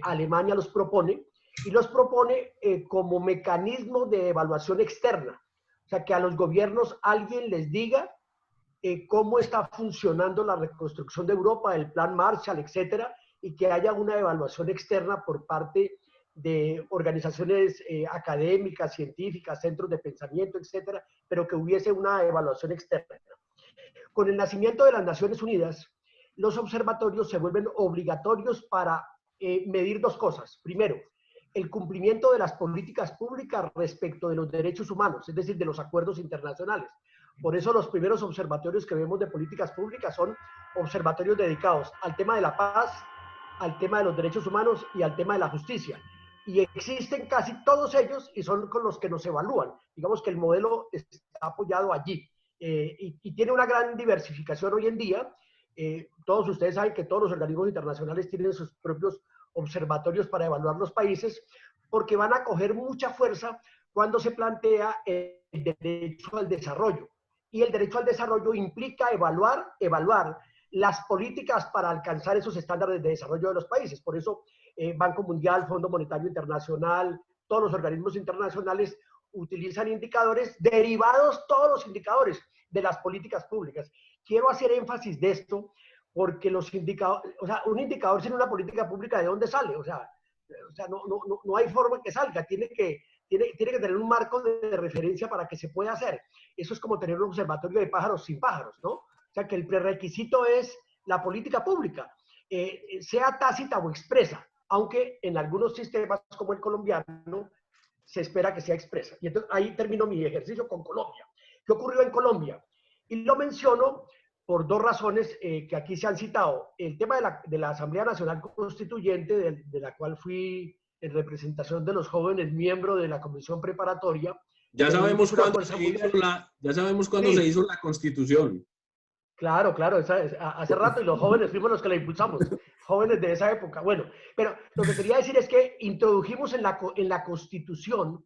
Alemania los propone, y los propone como mecanismo de evaluación externa. O sea, que a los gobiernos alguien les diga cómo está funcionando la reconstrucción de Europa, el plan Marshall, etcétera, y que haya una evaluación externa por parte de organizaciones académicas, científicas, centros de pensamiento, etcétera, pero que hubiese una evaluación externa. Con el nacimiento de las Naciones Unidas, los observatorios se vuelven obligatorios para medir dos cosas. Primero, el cumplimiento de las políticas públicas respecto de los derechos humanos, es decir, de los acuerdos internacionales. Por eso los primeros observatorios que vemos de políticas públicas son observatorios dedicados al tema de la paz, al tema de los derechos humanos y al tema de la justicia. Y existen casi todos ellos y son con los que nos evalúan. Digamos que el modelo está apoyado allí. Y tiene una gran diversificación hoy en día. Todos ustedes saben que todos los organismos internacionales tienen sus propios observatorios para evaluar los países, porque van a coger mucha fuerza cuando se plantea el derecho al desarrollo. Y el derecho al desarrollo implica evaluar las políticas para alcanzar esos estándares de desarrollo de los países. Por eso, Banco Mundial, Fondo Monetario Internacional, todos los organismos internacionales utilizan indicadores derivados, todos los indicadores de las políticas públicas. Quiero hacer énfasis de esto porque los indicadores, o sea, un indicador sin una política pública, ¿de dónde sale? O sea no hay forma que salga, tiene que tiene que tener un marco de referencia para que se pueda hacer. Eso es como tener un observatorio de pájaros sin pájaros, ¿no? O sea, que el prerequisito es la política pública, sea tácita o expresa, aunque en algunos sistemas como el colombiano se espera que sea expresa. Y entonces ahí termino mi ejercicio con Colombia. ¿Qué ocurrió en Colombia? Y lo menciono por dos razones que aquí se han citado. El tema de la Asamblea Nacional Constituyente, de la cual fui en representación de los jóvenes miembro de la comisión preparatoria.
Ya sabemos cuándo
Sí.
se hizo la Constitución.
Claro, claro, hace rato, y los jóvenes fuimos los que la impulsamos, jóvenes de esa época. Bueno, pero lo que quería decir es que introdujimos en la Constitución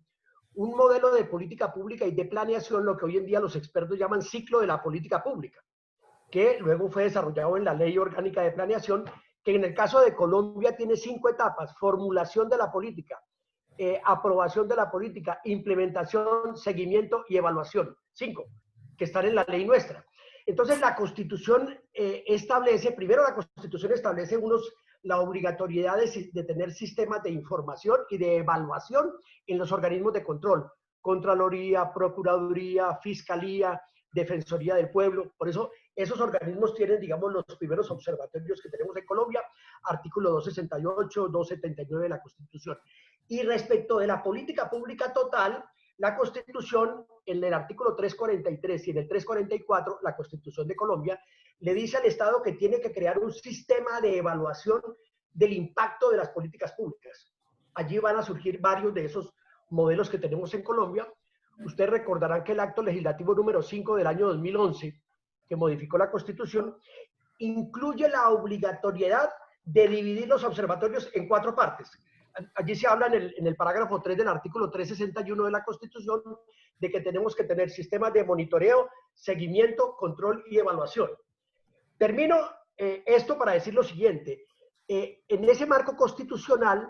un modelo de política pública y de planeación, lo que hoy en día los expertos llaman ciclo de la política pública, que luego fue desarrollado en la Ley Orgánica de Planeación, que en el caso de Colombia tiene 5 etapas: formulación de la política, aprobación de la política, implementación, seguimiento y evaluación. 5, que están en la ley nuestra. Entonces, la Constitución establece, primero la Constitución establece la obligatoriedad de tener sistemas de información y de evaluación en los organismos de control: Contraloría, Procuraduría, Fiscalía, Defensoría del Pueblo. Por eso, esos organismos tienen, digamos, los primeros observatorios que tenemos en Colombia, artículo 268, 279 de la Constitución. Y respecto de la política pública total, la Constitución, en el artículo 343 y en el 344, la Constitución de Colombia, le dice al Estado que tiene que crear un sistema de evaluación del impacto de las políticas públicas. Allí van a surgir varios de esos modelos que tenemos en Colombia. Ustedes recordarán que el acto legislativo número 5 del año 2011, que modificó la Constitución, incluye la obligatoriedad de dividir los observatorios en 4 partes. Allí se habla en el parágrafo 3 del artículo 361 de la Constitución de que tenemos que tener sistemas de monitoreo, seguimiento, control y evaluación. Termino esto para decir lo siguiente. En ese marco constitucional,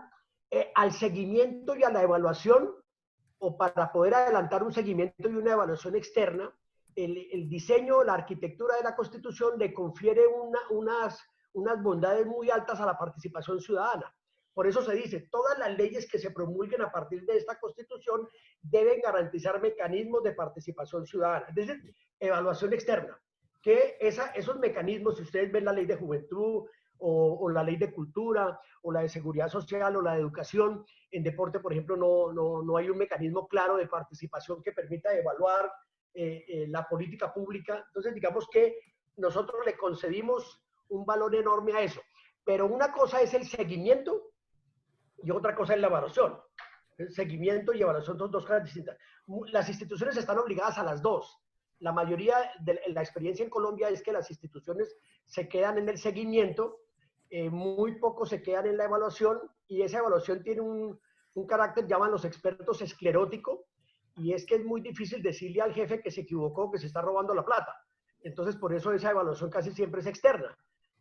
al seguimiento y a la evaluación, o para poder adelantar un seguimiento y una evaluación externa, el diseño, la arquitectura de la Constitución le confiere unas bondades muy altas a la participación ciudadana. Por eso se dice, todas las leyes que se promulguen a partir de esta Constitución deben garantizar mecanismos de participación ciudadana, es decir, evaluación externa. Que esos mecanismos, si ustedes ven la ley de juventud o la ley de cultura o la de seguridad social o la de educación, en deporte, por ejemplo, no hay un mecanismo claro de participación que permita evaluar la política pública. Entonces, digamos que nosotros le concedimos un valor enorme a eso. Pero una cosa es el seguimiento y otra cosa es la evaluación. El seguimiento y evaluación son 2 cosas distintas. Las instituciones están obligadas a las 2. La mayoría de la experiencia en Colombia es que las instituciones se quedan en el seguimiento, muy poco se quedan en la evaluación, y esa evaluación tiene un carácter, llaman los expertos, esclerótico, y es que es muy difícil decirle al jefe que se equivocó, que se está robando la plata. Entonces, por eso esa evaluación casi siempre es externa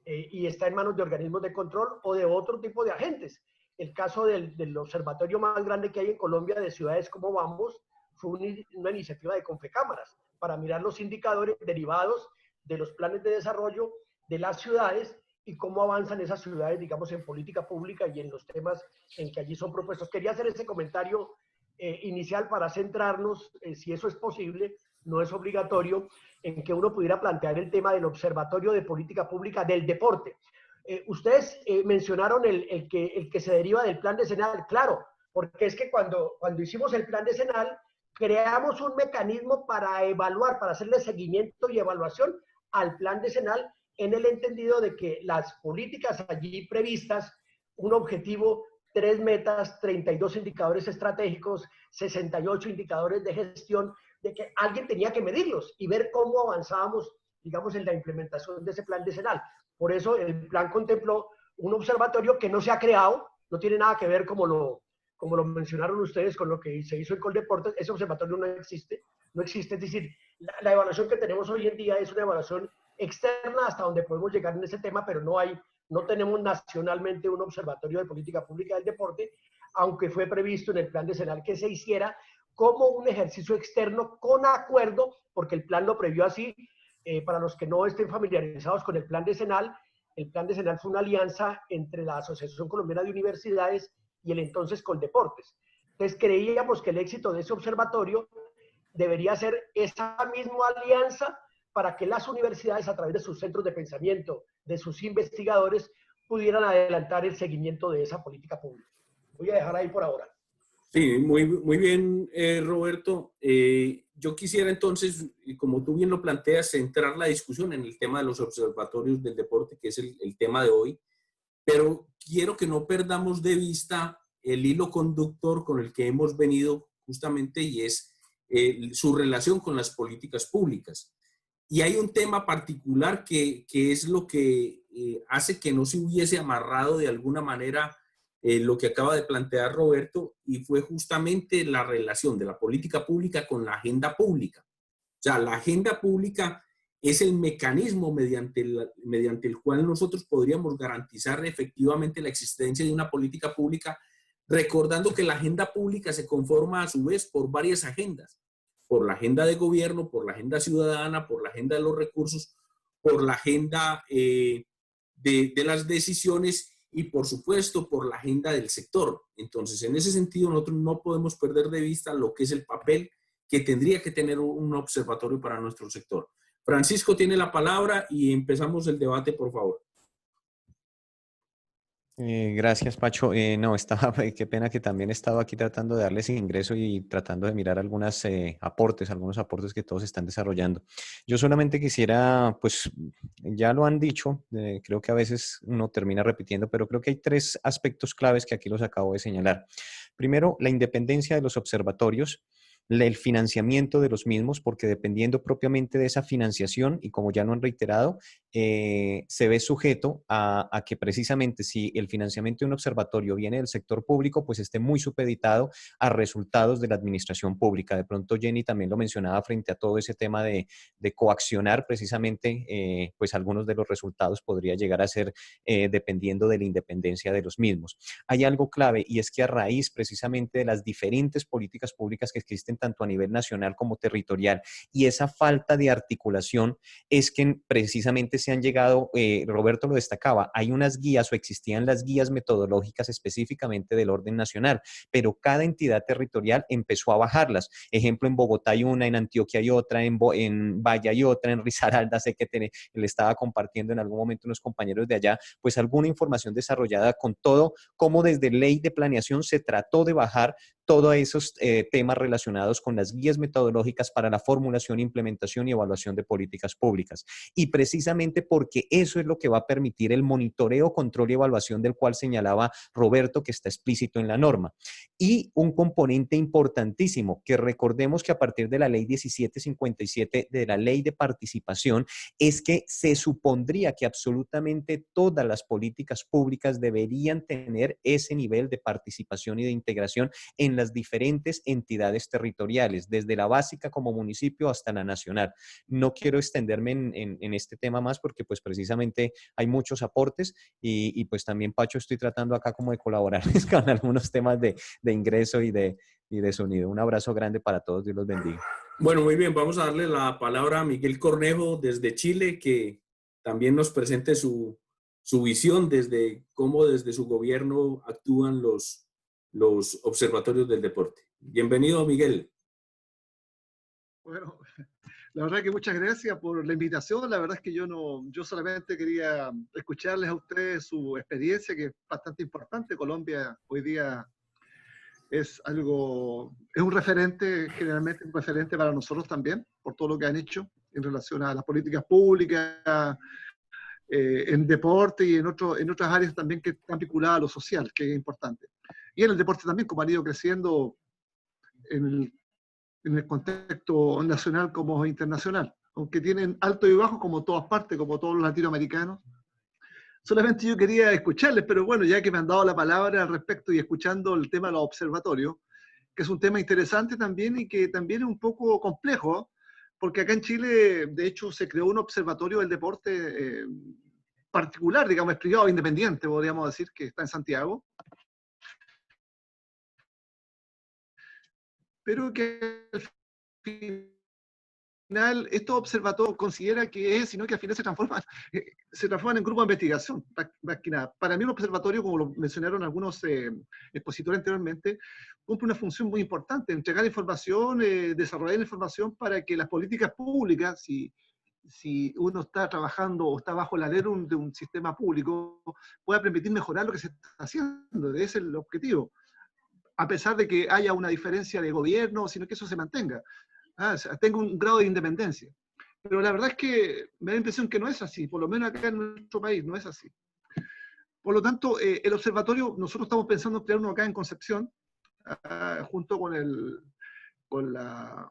y está en manos de organismos de control o de otro tipo de agentes. El caso del observatorio más grande que hay en Colombia de ciudades como Vamos fue una iniciativa de Confecámaras para mirar los indicadores derivados de los planes de desarrollo de las ciudades y cómo avanzan esas ciudades, digamos, en política pública y en los temas en que allí son propuestos. Quería hacer ese comentario inicial para centrarnos, si eso es posible, no es obligatorio, en que uno pudiera plantear el tema del Observatorio de Política Pública del Deporte. Ustedes mencionaron el que se deriva del plan decenal. Claro, porque es que cuando hicimos el plan decenal, creamos un mecanismo para evaluar, para hacerle seguimiento y evaluación al plan decenal, en el entendido de que las políticas allí previstas, un objetivo, 3 metas, 32 indicadores estratégicos, 68 indicadores de gestión, de que alguien tenía que medirlos y ver cómo avanzábamos, digamos, en la implementación de ese plan decenal. Por eso el plan contempló un observatorio que no se ha creado, no tiene nada que ver como lo mencionaron ustedes con lo que se hizo en Coldeportes. Ese observatorio no existe, es decir, la evaluación que tenemos hoy en día es una evaluación externa hasta donde podemos llegar en ese tema, pero no tenemos nacionalmente un observatorio de política pública del deporte, aunque fue previsto en el plan decenal que se hiciera como un ejercicio externo con acuerdo, porque el plan lo previó así. Para los que no estén familiarizados con el plan decenal fue una alianza entre la Asociación Colombiana de Universidades y el entonces Coldeportes. Entonces creíamos que el éxito de ese observatorio debería ser esa misma alianza para que las universidades, a través de sus centros de pensamiento, de sus investigadores, pudieran adelantar el seguimiento de esa política pública. Voy a dejar ahí por ahora.
Sí, muy bien, Roberto. Yo quisiera entonces, como tú bien lo planteas, centrar la discusión en el tema de los observatorios del deporte, que es el tema de hoy, pero quiero que no perdamos de vista el hilo conductor con el que hemos venido justamente, y es su relación con las políticas públicas. Y hay un tema particular que es lo que hace que no se hubiese amarrado de alguna manera lo que acaba de plantear Roberto, y fue justamente la relación de la política pública con la agenda pública. O sea, la agenda pública es el mecanismo mediante el cual nosotros podríamos garantizar efectivamente la existencia de una política pública, recordando que la agenda pública se conforma a su vez por varias agendas: por la agenda de gobierno, por la agenda ciudadana, por la agenda de los recursos, por la agenda de las decisiones y, por supuesto, por la agenda del sector. Entonces, en ese sentido, nosotros no podemos perder de vista lo que es el papel que tendría que tener un observatorio para nuestro sector. Francisco tiene la palabra y empezamos el debate, por favor.
Gracias, Pacho. No, estaba, qué pena que también estaba aquí tratando de darles ingreso y tratando de mirar algunos aportes que todos están desarrollando. Yo solamente quisiera, pues ya lo han dicho, creo que a veces uno termina repitiendo, pero creo que hay tres aspectos claves que aquí los acabo de señalar. Primero, la independencia de los observatorios, el financiamiento de los mismos, porque dependiendo propiamente de esa financiación, y como ya lo han reiterado, se ve sujeto a que precisamente si el financiamiento de un observatorio viene del sector público, pues esté muy supeditado a resultados de la administración pública. De pronto Jenny también lo mencionaba frente a todo ese tema de coaccionar precisamente, pues algunos de los resultados podría llegar a ser dependiendo de la independencia de los mismos. Hay algo clave, y es que a raíz precisamente de las diferentes políticas públicas que existen tanto a nivel nacional como territorial, y esa falta de articulación, es que precisamente se han llegado, Roberto lo destacaba, hay unas guías o existían las guías metodológicas específicamente del orden nacional, pero cada entidad territorial empezó a bajarlas. Ejemplo, en Bogotá hay una, en Antioquia hay otra, en Valle hay otra, en Risaralda sé que le estaba compartiendo en algún momento unos compañeros de allá, pues alguna información desarrollada con todo, cómo desde ley de planeación se trató de bajar todos esos temas relacionados con las guías metodológicas para la formulación, implementación y evaluación de políticas públicas. Y precisamente porque eso es lo que va a permitir el monitoreo, control y evaluación del cual señalaba Roberto, que está explícito en la norma. Y un componente importantísimo, que recordemos que a partir de la ley 1757 de la ley de participación, es que se supondría que absolutamente todas las políticas públicas deberían tener ese nivel de participación y de integración en las diferentes entidades territoriales, desde la básica como municipio hasta la nacional. No quiero extenderme en este tema más porque pues precisamente hay muchos aportes y pues también, Pacho, estoy tratando acá como de colaborar con algunos temas de ingreso y de sonido. Un abrazo grande para todos, Dios los bendiga.
Bueno, muy bien, vamos a darle la palabra a Miguel Cornejo desde Chile, que también nos presente su visión desde cómo desde su gobierno actúan los observatorios del deporte. Bienvenido, Miguel.
Bueno, la verdad que muchas gracias por la invitación. La verdad es que yo solamente quería escucharles a ustedes su experiencia, que es bastante importante. Colombia hoy día es un referente, generalmente un referente para nosotros también, por todo lo que han hecho en relación a las políticas públicas, en deporte y en otras áreas también que están vinculadas a lo social, que es importante. Y en el deporte también, como han ido creciendo en el contexto nacional como internacional, aunque tienen alto y bajo como todas partes, como todos los latinoamericanos. Solamente yo quería escucharles, pero bueno, ya que me han dado la palabra al respecto y escuchando el tema de los observatorios, que es un tema interesante también y que también es un poco complejo, porque acá en Chile, de hecho, se creó un observatorio del deporte particular, digamos, privado, independiente, podríamos decir, que está en Santiago, pero que al final estos observatorios considera que es, sino que al final se transforman en grupos de investigación, más que nada. Para mí un observatorio, como lo mencionaron algunos expositores anteriormente, cumple una función muy importante, entregar información, desarrollar información para que las políticas públicas, si uno está trabajando o está bajo el alero de un sistema público, pueda permitir mejorar lo que se está haciendo. Ese es el objetivo. A pesar de que haya una diferencia de gobierno, sino que eso se mantenga. O sea, tenga un grado de independencia. Pero la verdad es que me da la impresión que no es así, por lo menos acá en nuestro país no es así. Por lo tanto, el observatorio, nosotros estamos pensando en crear uno acá en Concepción, junto con la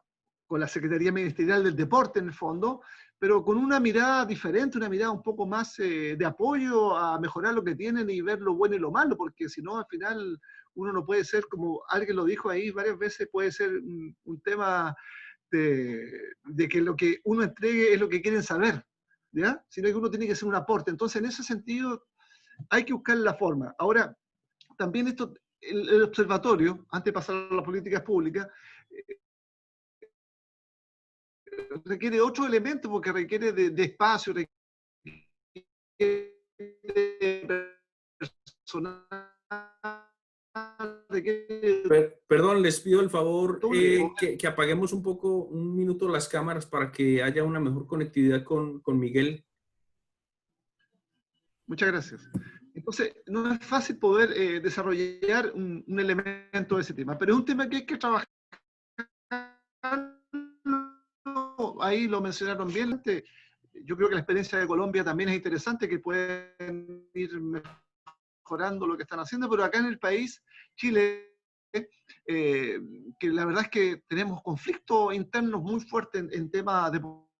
Secretaría Ministerial del Deporte, en el fondo, pero con una mirada diferente, una mirada un poco más de apoyo a mejorar lo que tienen y ver lo bueno y lo malo, porque si no, al final, uno no puede ser, como alguien lo dijo ahí varias veces, puede ser un tema de que lo que uno entregue es lo que quieren saber, ¿ya? Sino que uno tiene que hacer un aporte. Entonces, en ese sentido, hay que buscar la forma. Ahora, también el observatorio, antes de pasar a las políticas públicas, requiere otro elemento, porque requiere de espacio, requiere de personal,
Perdón, les pido el favor que apaguemos un minuto las cámaras para que haya una mejor conectividad con Miguel.
Muchas gracias. Entonces, no es fácil poder desarrollar un elemento de ese tema, pero es un tema que hay que trabajar. Ahí lo mencionaron bien. Yo creo que la experiencia de Colombia también es interesante, que pueden ir mejorando lo que están haciendo, pero acá en el país, Chile, que la verdad es que tenemos conflictos internos muy fuertes en temas deportivos.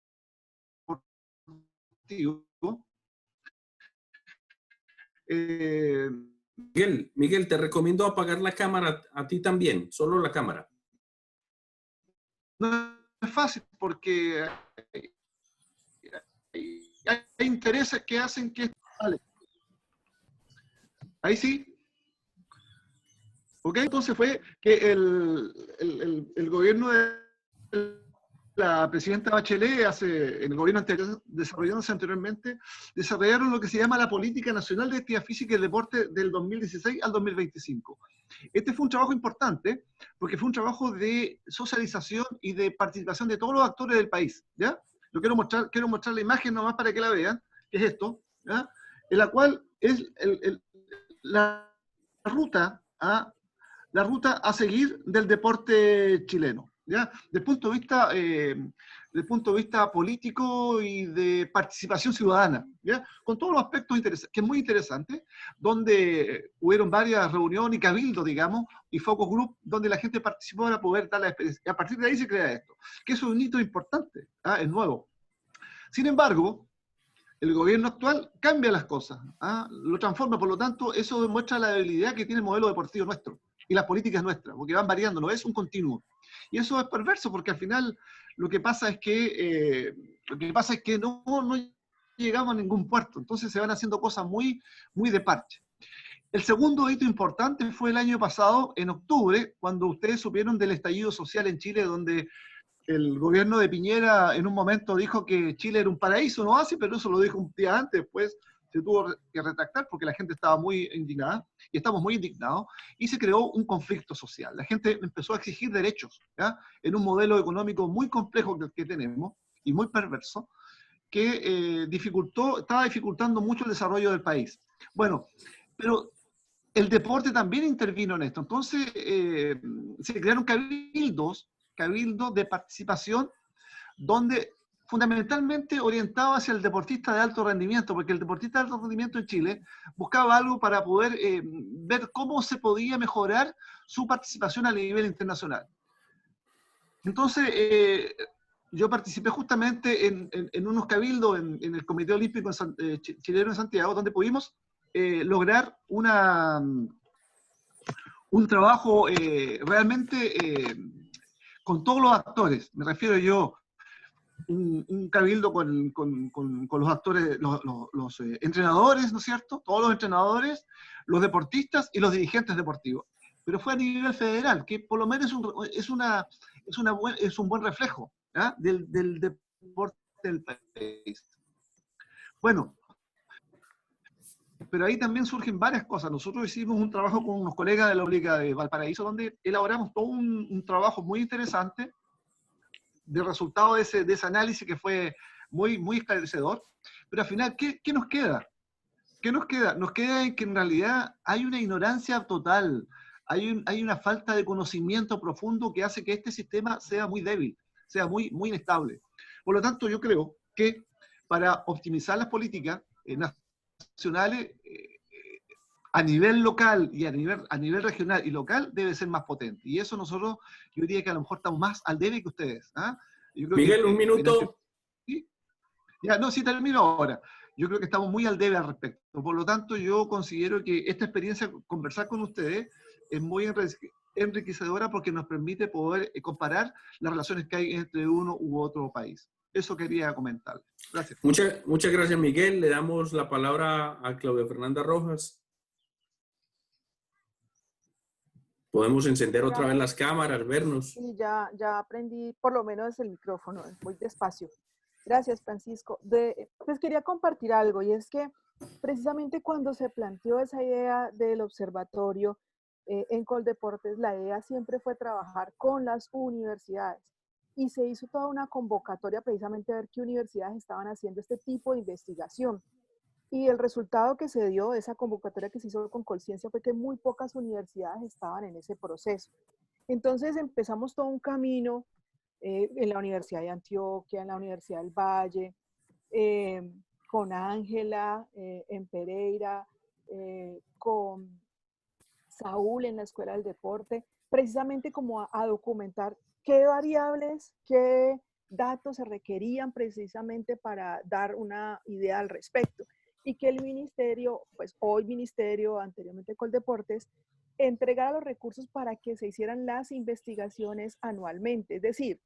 Miguel, te recomiendo apagar la cámara a ti también, solo la cámara.
No es fácil porque hay intereses que hacen que... Vale. Ahí sí. Ok, entonces fue que el gobierno de la presidenta Bachelet, en el gobierno anterior, desarrollándose anteriormente, desarrollaron lo que se llama la Política Nacional de Actividad Física y Deporte del 2016 al 2025. Este fue un trabajo importante, porque fue un trabajo de socialización y de participación de todos los actores del país, ¿ya? Yo quiero mostrar la imagen nomás para que la vean, que es esto, ¿ya? En la cual es la ruta a seguir del deporte chileno, ¿ya? Desde el punto de vista político y de participación ciudadana, ¿ya? Con todos los aspectos interesantes, que es muy interesante, donde hubieron varias reuniones y cabildos, digamos, y focus group, donde la gente participó para poder dar la experiencia. Y a partir de ahí se crea esto, que es un hito importante, ¿ah? Es nuevo. Sin embargo, el gobierno actual cambia las cosas, ¿ah? Lo transforma, por lo tanto, eso demuestra la debilidad que tiene el modelo deportivo nuestro y las políticas nuestras, porque van variando, no es un continuo. Y eso es perverso, porque al final lo que pasa es que no llegamos a ningún puerto, entonces se van haciendo cosas muy, muy de parche. El segundo hito importante fue el año pasado, en octubre, cuando ustedes supieron del estallido social en Chile, donde el gobierno de Piñera en un momento dijo que Chile era un paraíso, un oasis, pero eso lo dijo un día antes, después se tuvo que retractar porque la gente estaba muy indignada, y estamos muy indignados, y se creó un conflicto social. La gente empezó a exigir derechos, ¿ya? En un modelo económico muy complejo que tenemos, y muy perverso, que estaba dificultando mucho el desarrollo del país. Bueno, pero el deporte también intervino en esto. Entonces, se crearon cabildos de participación, donde fundamentalmente orientado hacia el deportista de alto rendimiento, porque el deportista de alto rendimiento en Chile buscaba algo para poder ver cómo se podía mejorar su participación a nivel internacional. Entonces, yo participé justamente en unos cabildos en el Comité Olímpico Chileno en Santiago, donde pudimos lograr un trabajo realmente con todos los actores. Me refiero yo un cabildo con los actores, los entrenadores, ¿no es cierto? Todos los entrenadores, los deportistas y los dirigentes deportivos. Pero fue a nivel federal, que por lo menos es un buen reflejo, ¿ah? Del deporte del país. Bueno, pero ahí también surgen varias cosas. Nosotros hicimos un trabajo con unos colegas de la Obliga de Valparaíso, donde elaboramos todo un trabajo muy interesante de resultado de ese análisis que fue muy esclarecedor. Pero al final, ¿qué nos queda? ¿Qué nos queda? Nos queda en que en realidad hay una ignorancia total, hay una falta de conocimiento profundo que hace que este sistema sea muy débil, sea muy inestable. Por lo tanto, yo creo que para optimizar las políticas nacionales a nivel local y a nivel regional y local debe ser más potente. Y eso nosotros, yo diría que a lo mejor estamos más al debe que ustedes. ¿Ah? Yo creo
Miguel,
que,
un minuto.
¿sí? Ya, no, sí, termino ahora. Yo creo que estamos muy al debe al respecto. Por lo tanto, yo considero que esta experiencia, conversar con ustedes, es muy enriquecedora porque nos permite poder comparar las relaciones que hay entre uno u otro país. Eso quería comentar. Gracias.
Muchas gracias, Miguel. Le damos la palabra a Claudia Fernanda Rojas. Podemos encender otra vez las cámaras, vernos.
Sí, ya aprendí por lo menos el micrófono, muy despacio. Gracias, Francisco. Pues quería compartir algo, y es que precisamente cuando se planteó esa idea del observatorio en Coldeportes, la idea siempre fue trabajar con las universidades, y se hizo toda una convocatoria precisamente a ver qué universidades estaban haciendo este tipo de investigación. Y el resultado que se dio de esa convocatoria que se hizo con Colciencia fue que muy pocas universidades estaban en ese proceso. Entonces empezamos todo un camino en la Universidad de Antioquia, en la Universidad del Valle, con Ángela en Pereira, con Saúl en la Escuela del Deporte, precisamente como a documentar qué variables, qué datos se requerían precisamente para dar una idea al respecto. Y que el ministerio, pues hoy ministerio, anteriormente Coldeportes, entregara los recursos para que se hicieran las investigaciones anualmente. Es decir,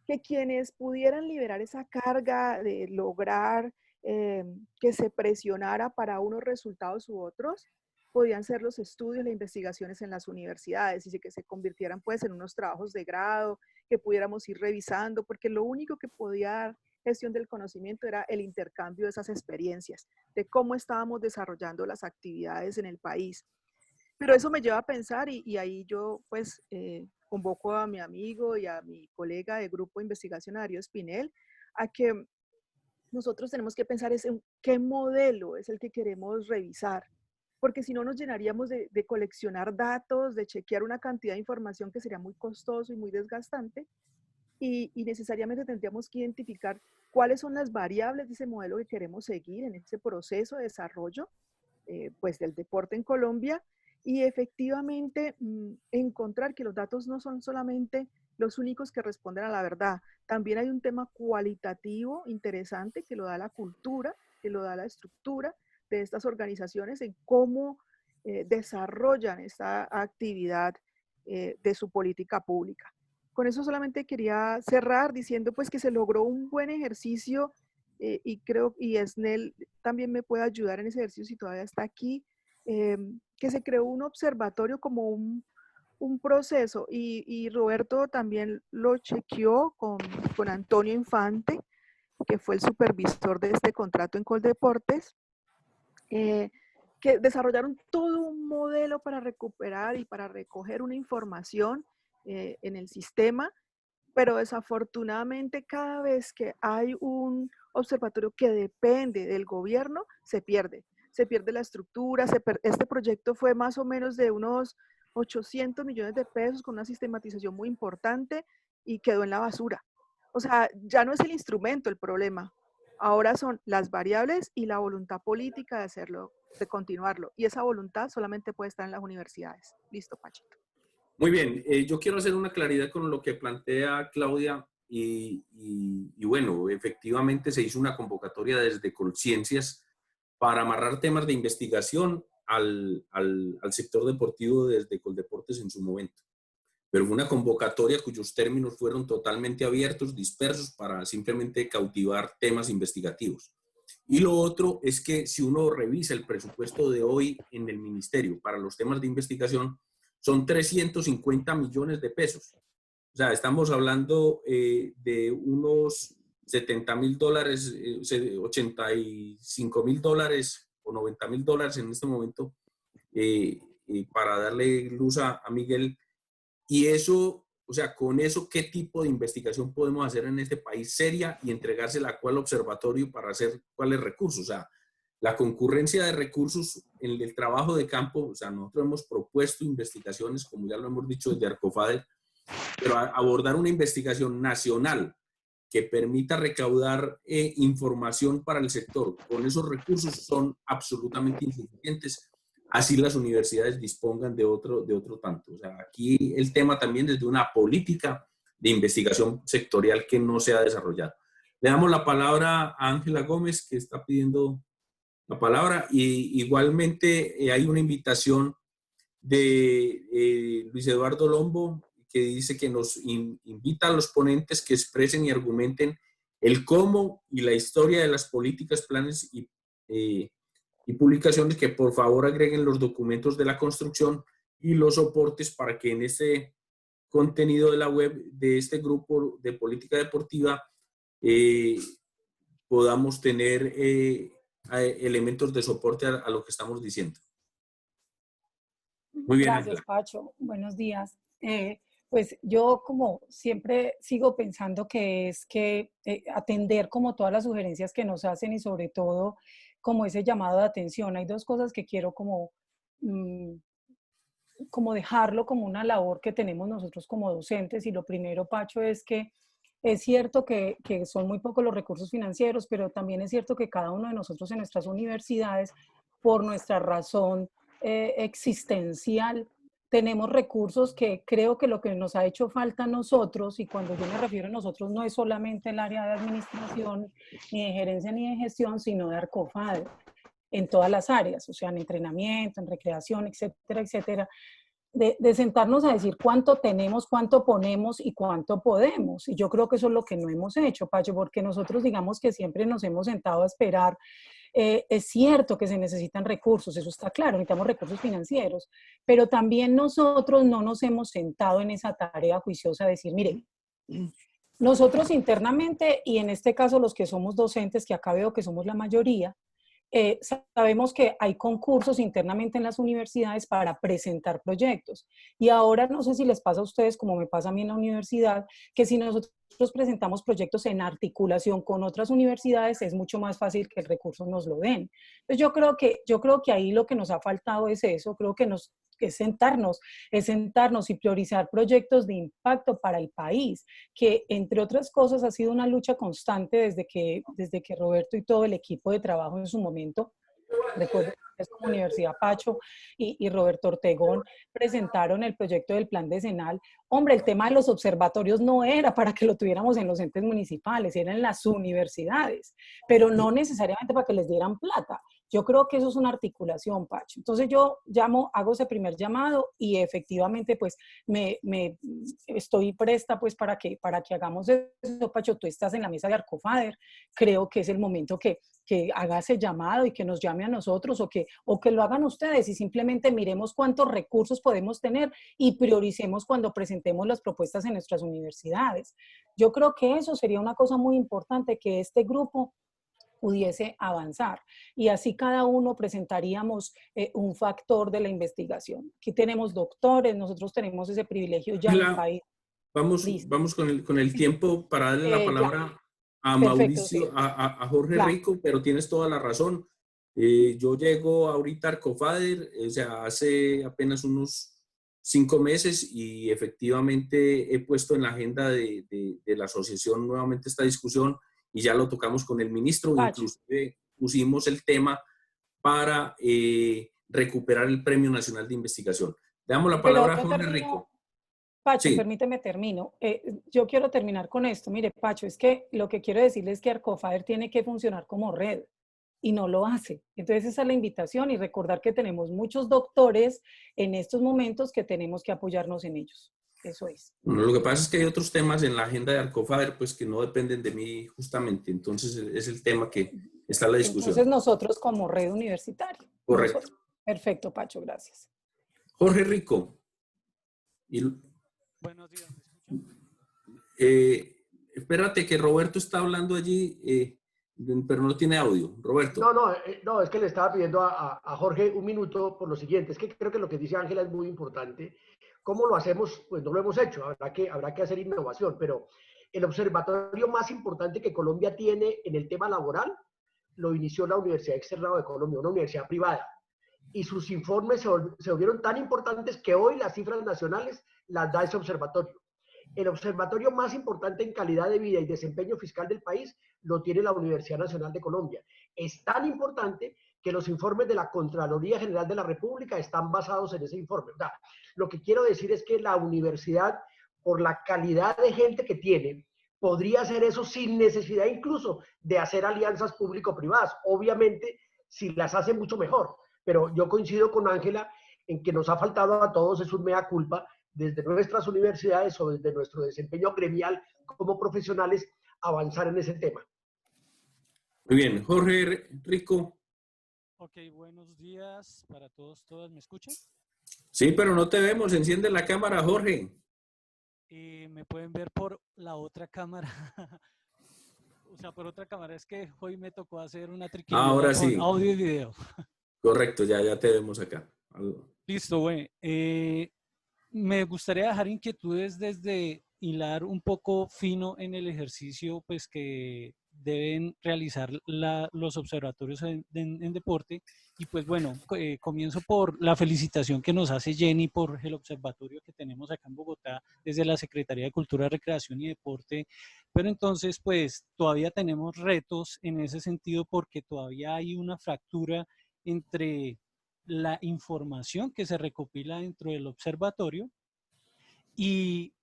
que quienes pudieran liberar esa carga de lograr que se presionara para unos resultados u otros, podían ser los estudios, las investigaciones en las universidades, y que se convirtieran pues en unos trabajos de grado, que pudiéramos ir revisando, porque lo único que podía dar gestión del conocimiento era el intercambio de esas experiencias, de cómo estábamos desarrollando las actividades en el país. Pero eso me lleva a pensar, y ahí yo pues convoco a mi amigo y a mi colega de grupo de investigación, Darío Espinel, a que nosotros tenemos que pensar en qué modelo es el que queremos revisar, porque si no nos llenaríamos de coleccionar datos, de chequear una cantidad de información que sería muy costoso y muy desgastante, y necesariamente tendríamos que identificar cuáles son las variables de ese modelo que queremos seguir en ese proceso de desarrollo pues del deporte en Colombia, y efectivamente encontrar que los datos no son solamente los únicos que responden a la verdad. También hay un tema cualitativo interesante que lo da la cultura, que lo da la estructura de estas organizaciones en cómo desarrollan esta actividad de su política pública. Con eso solamente quería cerrar diciendo pues que se logró un buen ejercicio y creo, y Esnel también me puede ayudar en ese ejercicio si todavía está aquí, que se creó un observatorio como un proceso, y Roberto también lo chequeó con Antonio Infante, que fue el supervisor de este contrato en Coldeportes, que desarrollaron todo un modelo para recuperar y para recoger una información en el sistema, pero desafortunadamente cada vez que hay un observatorio que depende del gobierno, se pierde la estructura. Este proyecto fue más o menos de unos 800 millones de pesos con una sistematización muy importante y quedó en la basura. O sea, ya no es el instrumento el problema, ahora son las variables y la voluntad política de hacerlo, de continuarlo, y esa voluntad solamente puede estar en las universidades. Listo, Pachito.
Muy bien, yo quiero hacer una claridad con lo que plantea Claudia y bueno, efectivamente se hizo una convocatoria desde Colciencias para amarrar temas de investigación al sector deportivo desde Coldeportes en su momento. Pero fue una convocatoria cuyos términos fueron totalmente abiertos, dispersos, para simplemente cautivar temas investigativos. Y lo otro es que si uno revisa el presupuesto de hoy en el ministerio para los temas de investigación, son 350 millones de pesos. O sea, estamos hablando de unos $70.000, $85.000 o $90.000 en este momento para darle luz a Miguel. Y eso, o sea, con eso, ¿qué tipo de investigación podemos hacer en este país seria y entregársela a cuál observatorio para hacer cuáles recursos? O sea, la concurrencia de recursos en el trabajo de campo, o sea, nosotros hemos propuesto investigaciones, como ya lo hemos dicho desde Arcofader, pero abordar una investigación nacional que permita recaudar información para el sector con esos recursos son absolutamente insuficientes. Así las universidades dispongan de otro tanto. O sea, aquí el tema también es de una política de investigación sectorial que no se ha desarrollado. Le damos la palabra a Ángela Gómez, que está pidiendo la palabra, y igualmente hay una invitación de Luis Eduardo Lombo, que dice que nos invita a los ponentes que expresen y argumenten el cómo y la historia de las políticas, planes y publicaciones, que por favor agreguen los documentos de la construcción y los soportes para que en este contenido de la web de este grupo de política deportiva podamos tener elementos de soporte a lo que estamos diciendo. Muy bien,
Gracias,
Ángela.
Pacho. Buenos días. Pues yo como siempre sigo pensando que es que atender como todas las sugerencias que nos hacen y sobre todo como ese llamado de atención. Hay dos cosas que quiero como dejarlo como una labor que tenemos nosotros como docentes. Y lo primero, Pacho, es que es cierto que son muy pocos los recursos financieros, pero también es cierto que cada uno de nosotros en nuestras universidades, por nuestra razón existencial, tenemos recursos que creo que lo que nos ha hecho falta a nosotros, y cuando yo me refiero a nosotros no es solamente el área de administración, ni de gerencia, ni de gestión, sino de Arcofader, en todas las áreas, o sea, en entrenamiento, en recreación, etcétera, etcétera. De sentarnos a decir cuánto tenemos, cuánto ponemos y cuánto podemos. Y yo creo que eso es lo que no hemos hecho, Pacho, porque nosotros digamos que siempre nos hemos sentado a esperar. Es cierto que se necesitan recursos, eso está claro, necesitamos recursos financieros, pero también nosotros no nos hemos sentado en esa tarea juiciosa de decir, mire, nosotros internamente, y en este caso los que somos docentes, que acá veo que somos la mayoría, sabemos que hay concursos internamente en las universidades para presentar proyectos. Y ahora no sé si les pasa a ustedes, como me pasa a mí en la universidad, que si nosotros presentamos proyectos en articulación con otras universidades, es mucho más fácil que el recurso nos lo den. Entonces yo creo que ahí lo que nos ha faltado es eso, creo que es sentarnos y priorizar proyectos de impacto para el país, que entre otras cosas ha sido una lucha constante desde que Roberto y todo el equipo de trabajo en su momento, recuerdo que como Universidad Pacho y Roberto Ortegón presentaron el proyecto del plan decenal. Hombre, el tema de los observatorios no era para que lo tuviéramos en los entes municipales, era en las universidades, pero no necesariamente para que les dieran plata. Yo creo que eso es una articulación, Pacho. Entonces yo hago ese primer llamado y efectivamente pues me estoy presta pues para que hagamos eso, Pacho. Tú estás en la mesa de Arcofader, creo que es el momento que haga ese llamado y que nos llame a nosotros o que lo hagan ustedes y simplemente miremos cuántos recursos podemos tener y prioricemos cuando presentemos las propuestas en nuestras universidades. Yo creo que eso sería una cosa muy importante, que este grupo pudiese avanzar y así cada uno presentaríamos un factor de la investigación. Aquí tenemos doctores, nosotros tenemos ese privilegio ya en el país.
Vamos con el tiempo para darle la palabra a Mauricio,
sí.
a Jorge Rico, pero tienes toda la razón. Yo llego ahorita a Arcofader, o sea, hace apenas unos 5 meses y efectivamente he puesto en la agenda de la asociación nuevamente esta discusión y ya lo tocamos con el ministro, inclusive pusimos el tema para recuperar el Premio Nacional de Investigación. Le damos la palabra a Jorge Rico.
Pacho,
sí.
Permíteme termino. Yo quiero terminar con esto. Mire, Pacho, es que lo que quiero decirles es que Arcofader tiene que funcionar como red y no lo hace. Entonces esa es la invitación y recordar que tenemos muchos doctores en estos momentos que tenemos que apoyarnos en ellos. Eso es.
Bueno, lo que pasa es que hay otros temas en la agenda de Arcofader pues que no dependen de mí justamente. Entonces es el tema que está en la discusión.
Entonces nosotros como red universitaria.
Correcto.
Nosotros. Perfecto, Pacho, gracias.
Jorge Rico.
Buenos días, ¿me escuchan?
Espérate que Roberto está hablando allí, pero no tiene audio. Roberto.
No, es que le estaba pidiendo a Jorge un minuto por lo siguiente. Es que creo que lo que dice Ángela es muy importante. ¿Cómo lo hacemos? Pues no lo hemos hecho. Habrá que hacer innovación, pero el observatorio más importante que Colombia tiene en el tema laboral lo inició la Universidad Externado de Colombia, una universidad privada. Y sus informes se volvieron tan importantes que hoy las cifras nacionales las da ese observatorio. El observatorio más importante en calidad de vida y desempeño fiscal del país lo tiene la Universidad Nacional de Colombia. Es tan importante que los informes de la Contraloría General de la República están basados en ese informe. O sea, lo que quiero decir es que la universidad, por la calidad de gente que tiene, podría hacer eso sin necesidad incluso de hacer alianzas público-privadas. Obviamente, si las hace mucho mejor. Pero yo coincido con Ángela en que nos ha faltado a todos, es un mea culpa, desde nuestras universidades o desde nuestro desempeño gremial como profesionales, avanzar en ese tema.
Muy bien. Jorge Rico.
Ok, buenos días para todos, todas. ¿Me escuchan?
Sí, pero no te vemos. Enciende la cámara, Jorge.
Me pueden ver por la otra cámara. O sea, por otra cámara. Es que hoy me tocó hacer una triquiñuela
Ahora
con
sí.
audio y video.
Correcto, ya te vemos acá.
Listo, bueno. Me gustaría dejar inquietudes desde hilar un poco fino en el ejercicio pues, que deben realizar los observatorios en deporte. Y pues bueno, comienzo por la felicitación que nos hace Jenny por el observatorio que tenemos acá en Bogotá desde la Secretaría de Cultura, Recreación y Deporte. Pero entonces pues todavía tenemos retos en ese sentido porque todavía hay una fractura entre la información que se recopila dentro del observatorio y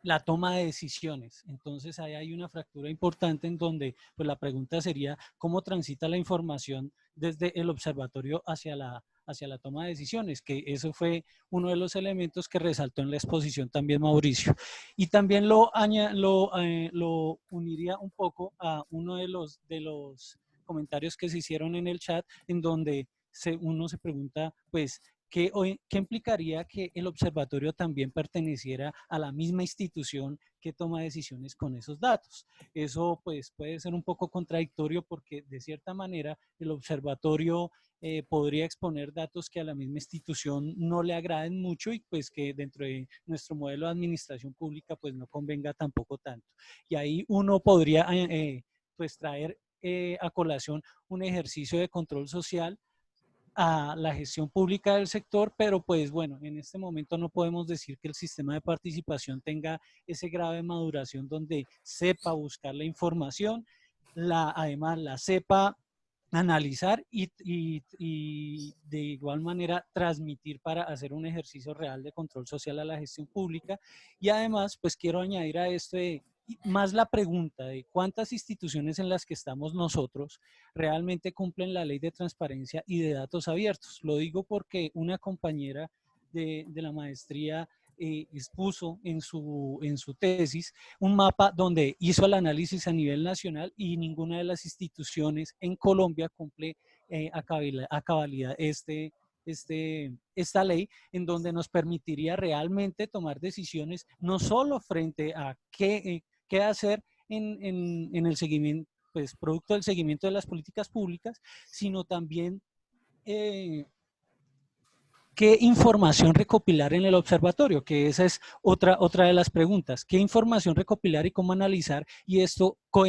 la toma de decisiones. Entonces ahí hay una fractura importante en donde pues la pregunta sería cómo transita la información desde el observatorio hacia la toma de decisiones, que eso fue uno de los elementos que resaltó en la exposición también Mauricio. Y también lo uniría un poco a uno de los comentarios que se hicieron en el chat, en donde uno se pregunta, pues, ¿qué implicaría que el observatorio también perteneciera a la misma institución que toma decisiones con esos datos? Eso pues puede ser un poco contradictorio porque de cierta manera el observatorio podría exponer datos que a la misma institución no le agraden mucho y pues que dentro de nuestro modelo de administración pública pues no convenga tampoco tanto. Y ahí uno podría pues traer a colación un ejercicio de control social a la gestión pública del sector, pero pues bueno, en este momento no podemos decir que el sistema de participación tenga ese grado de maduración donde sepa buscar la información, además la sepa analizar y de igual manera transmitir para hacer un ejercicio real de control social a la gestión pública. Y además, pues quiero añadir a esto más la pregunta de cuántas instituciones en las que estamos nosotros realmente cumplen la ley de transparencia y de datos abiertos. Lo digo porque una compañera de la maestría expuso en su tesis un mapa donde hizo el análisis a nivel nacional y ninguna de las instituciones en Colombia cumple a cabalidad esta ley, en donde nos permitiría realmente tomar decisiones no solo frente a qué hacer en el seguimiento, pues producto del seguimiento de las políticas públicas, sino también qué información recopilar en el observatorio, que esa es otra de las preguntas. ¿Qué información recopilar y cómo analizar? Y esto, ¿cómo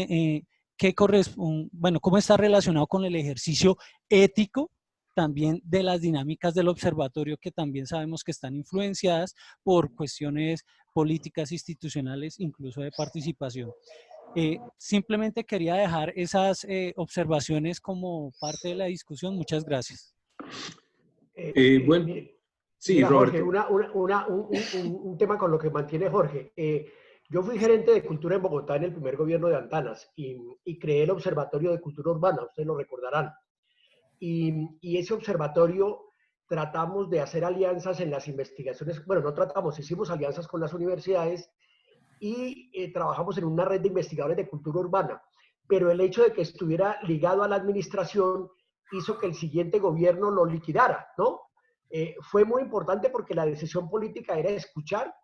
está relacionado con el ejercicio ético también de las dinámicas del observatorio, que también sabemos que están influenciadas por cuestiones políticas, institucionales, incluso de participación? Simplemente quería dejar esas observaciones como parte de la discusión. Muchas gracias.
Bueno, sí,
mira,
Roberto.
Jorge, un tema con lo que mantiene Jorge. Yo fui gerente de cultura en Bogotá en el primer gobierno de Antanas y creé el Observatorio de Cultura Urbana, ustedes lo recordarán. Y ese observatorio tratamos de hacer alianzas en las investigaciones, bueno, no tratamos, hicimos alianzas con las universidades y trabajamos en una red de investigadores de cultura urbana, pero el hecho de que estuviera ligado a la administración hizo que el siguiente gobierno lo liquidara, ¿no? Fue muy importante porque la decisión política era escuchar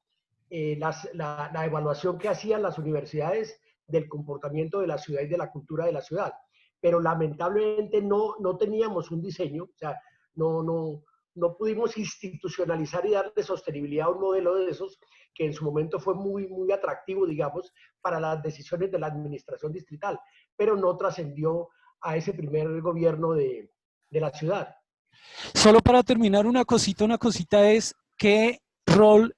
la evaluación que hacían las universidades del comportamiento de la ciudad y de la cultura de la ciudad. Pero lamentablemente no teníamos un diseño, o sea, no pudimos institucionalizar y darle sostenibilidad a un modelo de esos que en su momento fue muy atractivo, digamos, para las decisiones de la administración distrital, pero no trascendió a ese primer gobierno de la ciudad.
Solo para terminar, una cosita es, ¿qué rol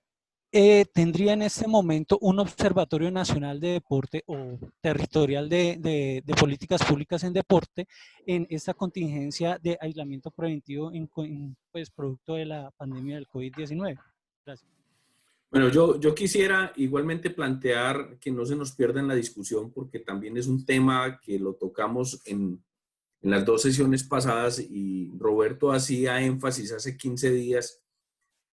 tendría en este momento un observatorio nacional de deporte o territorial de políticas públicas en deporte en esta contingencia de aislamiento preventivo pues, producto de la pandemia del COVID-19? Gracias.
Bueno, yo quisiera igualmente plantear que no se nos pierda en la discusión, porque también es un tema que lo tocamos en las dos sesiones pasadas y Roberto hacía énfasis hace 15 días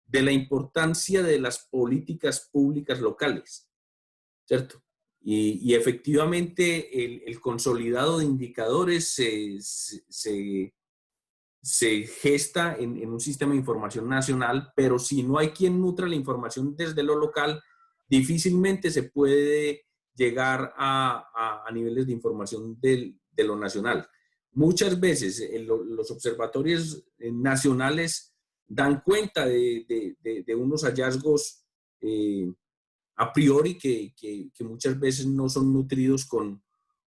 de la importancia de las políticas públicas locales, ¿cierto? Y efectivamente el consolidado de indicadores se gesta en un sistema de información nacional, pero si no hay quien nutra la información desde lo local, difícilmente se puede llegar a niveles de información de lo nacional. Muchas veces los observatorios nacionales dan cuenta de unos hallazgos a priori que muchas veces no son nutridos con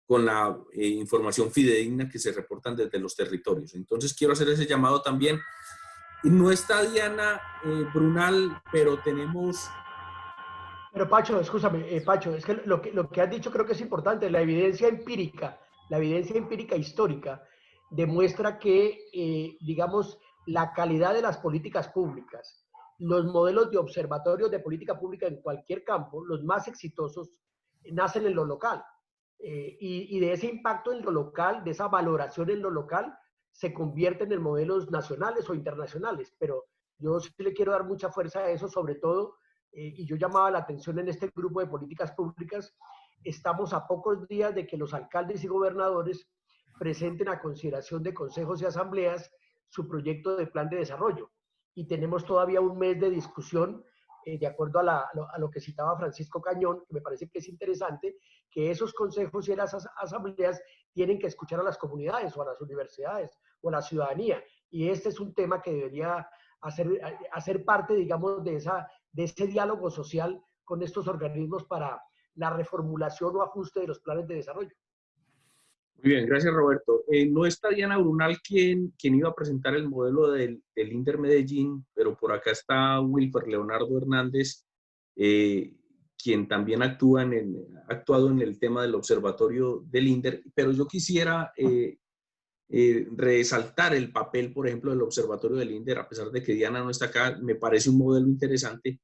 la información fidedigna que se reportan desde los territorios. Entonces quiero hacer ese llamado también. No está Diana Brunal, pero tenemos...
Pero Pacho, escúchame, Pacho, es que lo que has dicho creo que es importante. La evidencia empírica histórica, demuestra que, digamos, la calidad de las políticas públicas, los modelos de observatorios de política pública en cualquier campo, los más exitosos, nacen en lo local. Y de ese impacto en lo local, de esa valoración en lo local, se convierten en modelos nacionales o internacionales. Pero yo sí le quiero dar mucha fuerza a eso, sobre todo, y yo llamaba la atención en este grupo de políticas públicas, estamos a pocos días de que los alcaldes y gobernadores presenten a consideración de consejos y asambleas su proyecto de plan de desarrollo. Y tenemos todavía un mes de discusión, de acuerdo a lo que citaba Francisco Cañón, que me parece que es interesante, que esos consejos y las asambleas tienen que escuchar a las comunidades o a las universidades o a la ciudadanía. Y este es un tema que debería hacer parte, digamos, de ese diálogo social con estos organismos para la reformulación o ajuste de los planes de desarrollo.
Muy bien, gracias Roberto. No está Diana Brunal quien iba a presentar el modelo del INDER Medellín, pero por acá está Wilfer Leonardo Hernández, quien también ha actuado en el tema del observatorio del INDER, pero yo quisiera resaltar el papel, por ejemplo, del observatorio del INDER, a pesar de que Diana no está acá, me parece un modelo interesante.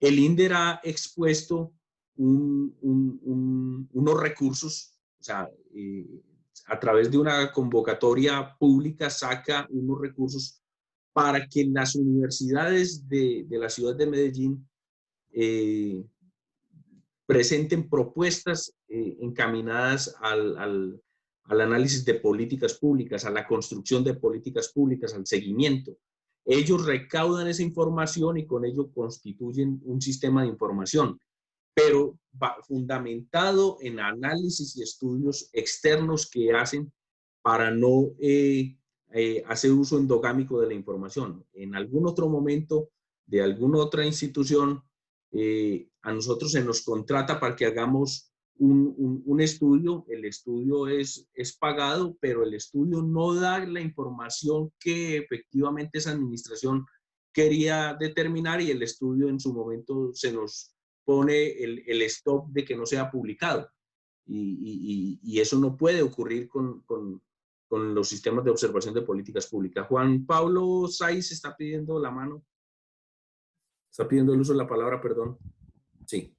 El INDER ha expuesto unos recursos, o sea, a través de una convocatoria pública saca unos recursos para que las universidades de la ciudad de Medellín presenten propuestas encaminadas al análisis de políticas públicas, a la construcción de políticas públicas, al seguimiento. Ellos recaudan esa información y con ello constituyen un sistema de información, pero fundamentado en análisis y estudios externos que hacen para no hacer uso endogámico de la información. En algún otro momento, de alguna otra institución, a nosotros se nos contrata para que hagamos un estudio. El estudio es pagado, pero el estudio no da la información que efectivamente esa administración quería determinar y el estudio en su momento se nos pone el stop de que no sea publicado. Y eso no puede ocurrir con los sistemas de observación de políticas públicas. Juan Pablo Saiz está pidiendo la mano. Está pidiendo el uso de la palabra, perdón. Sí.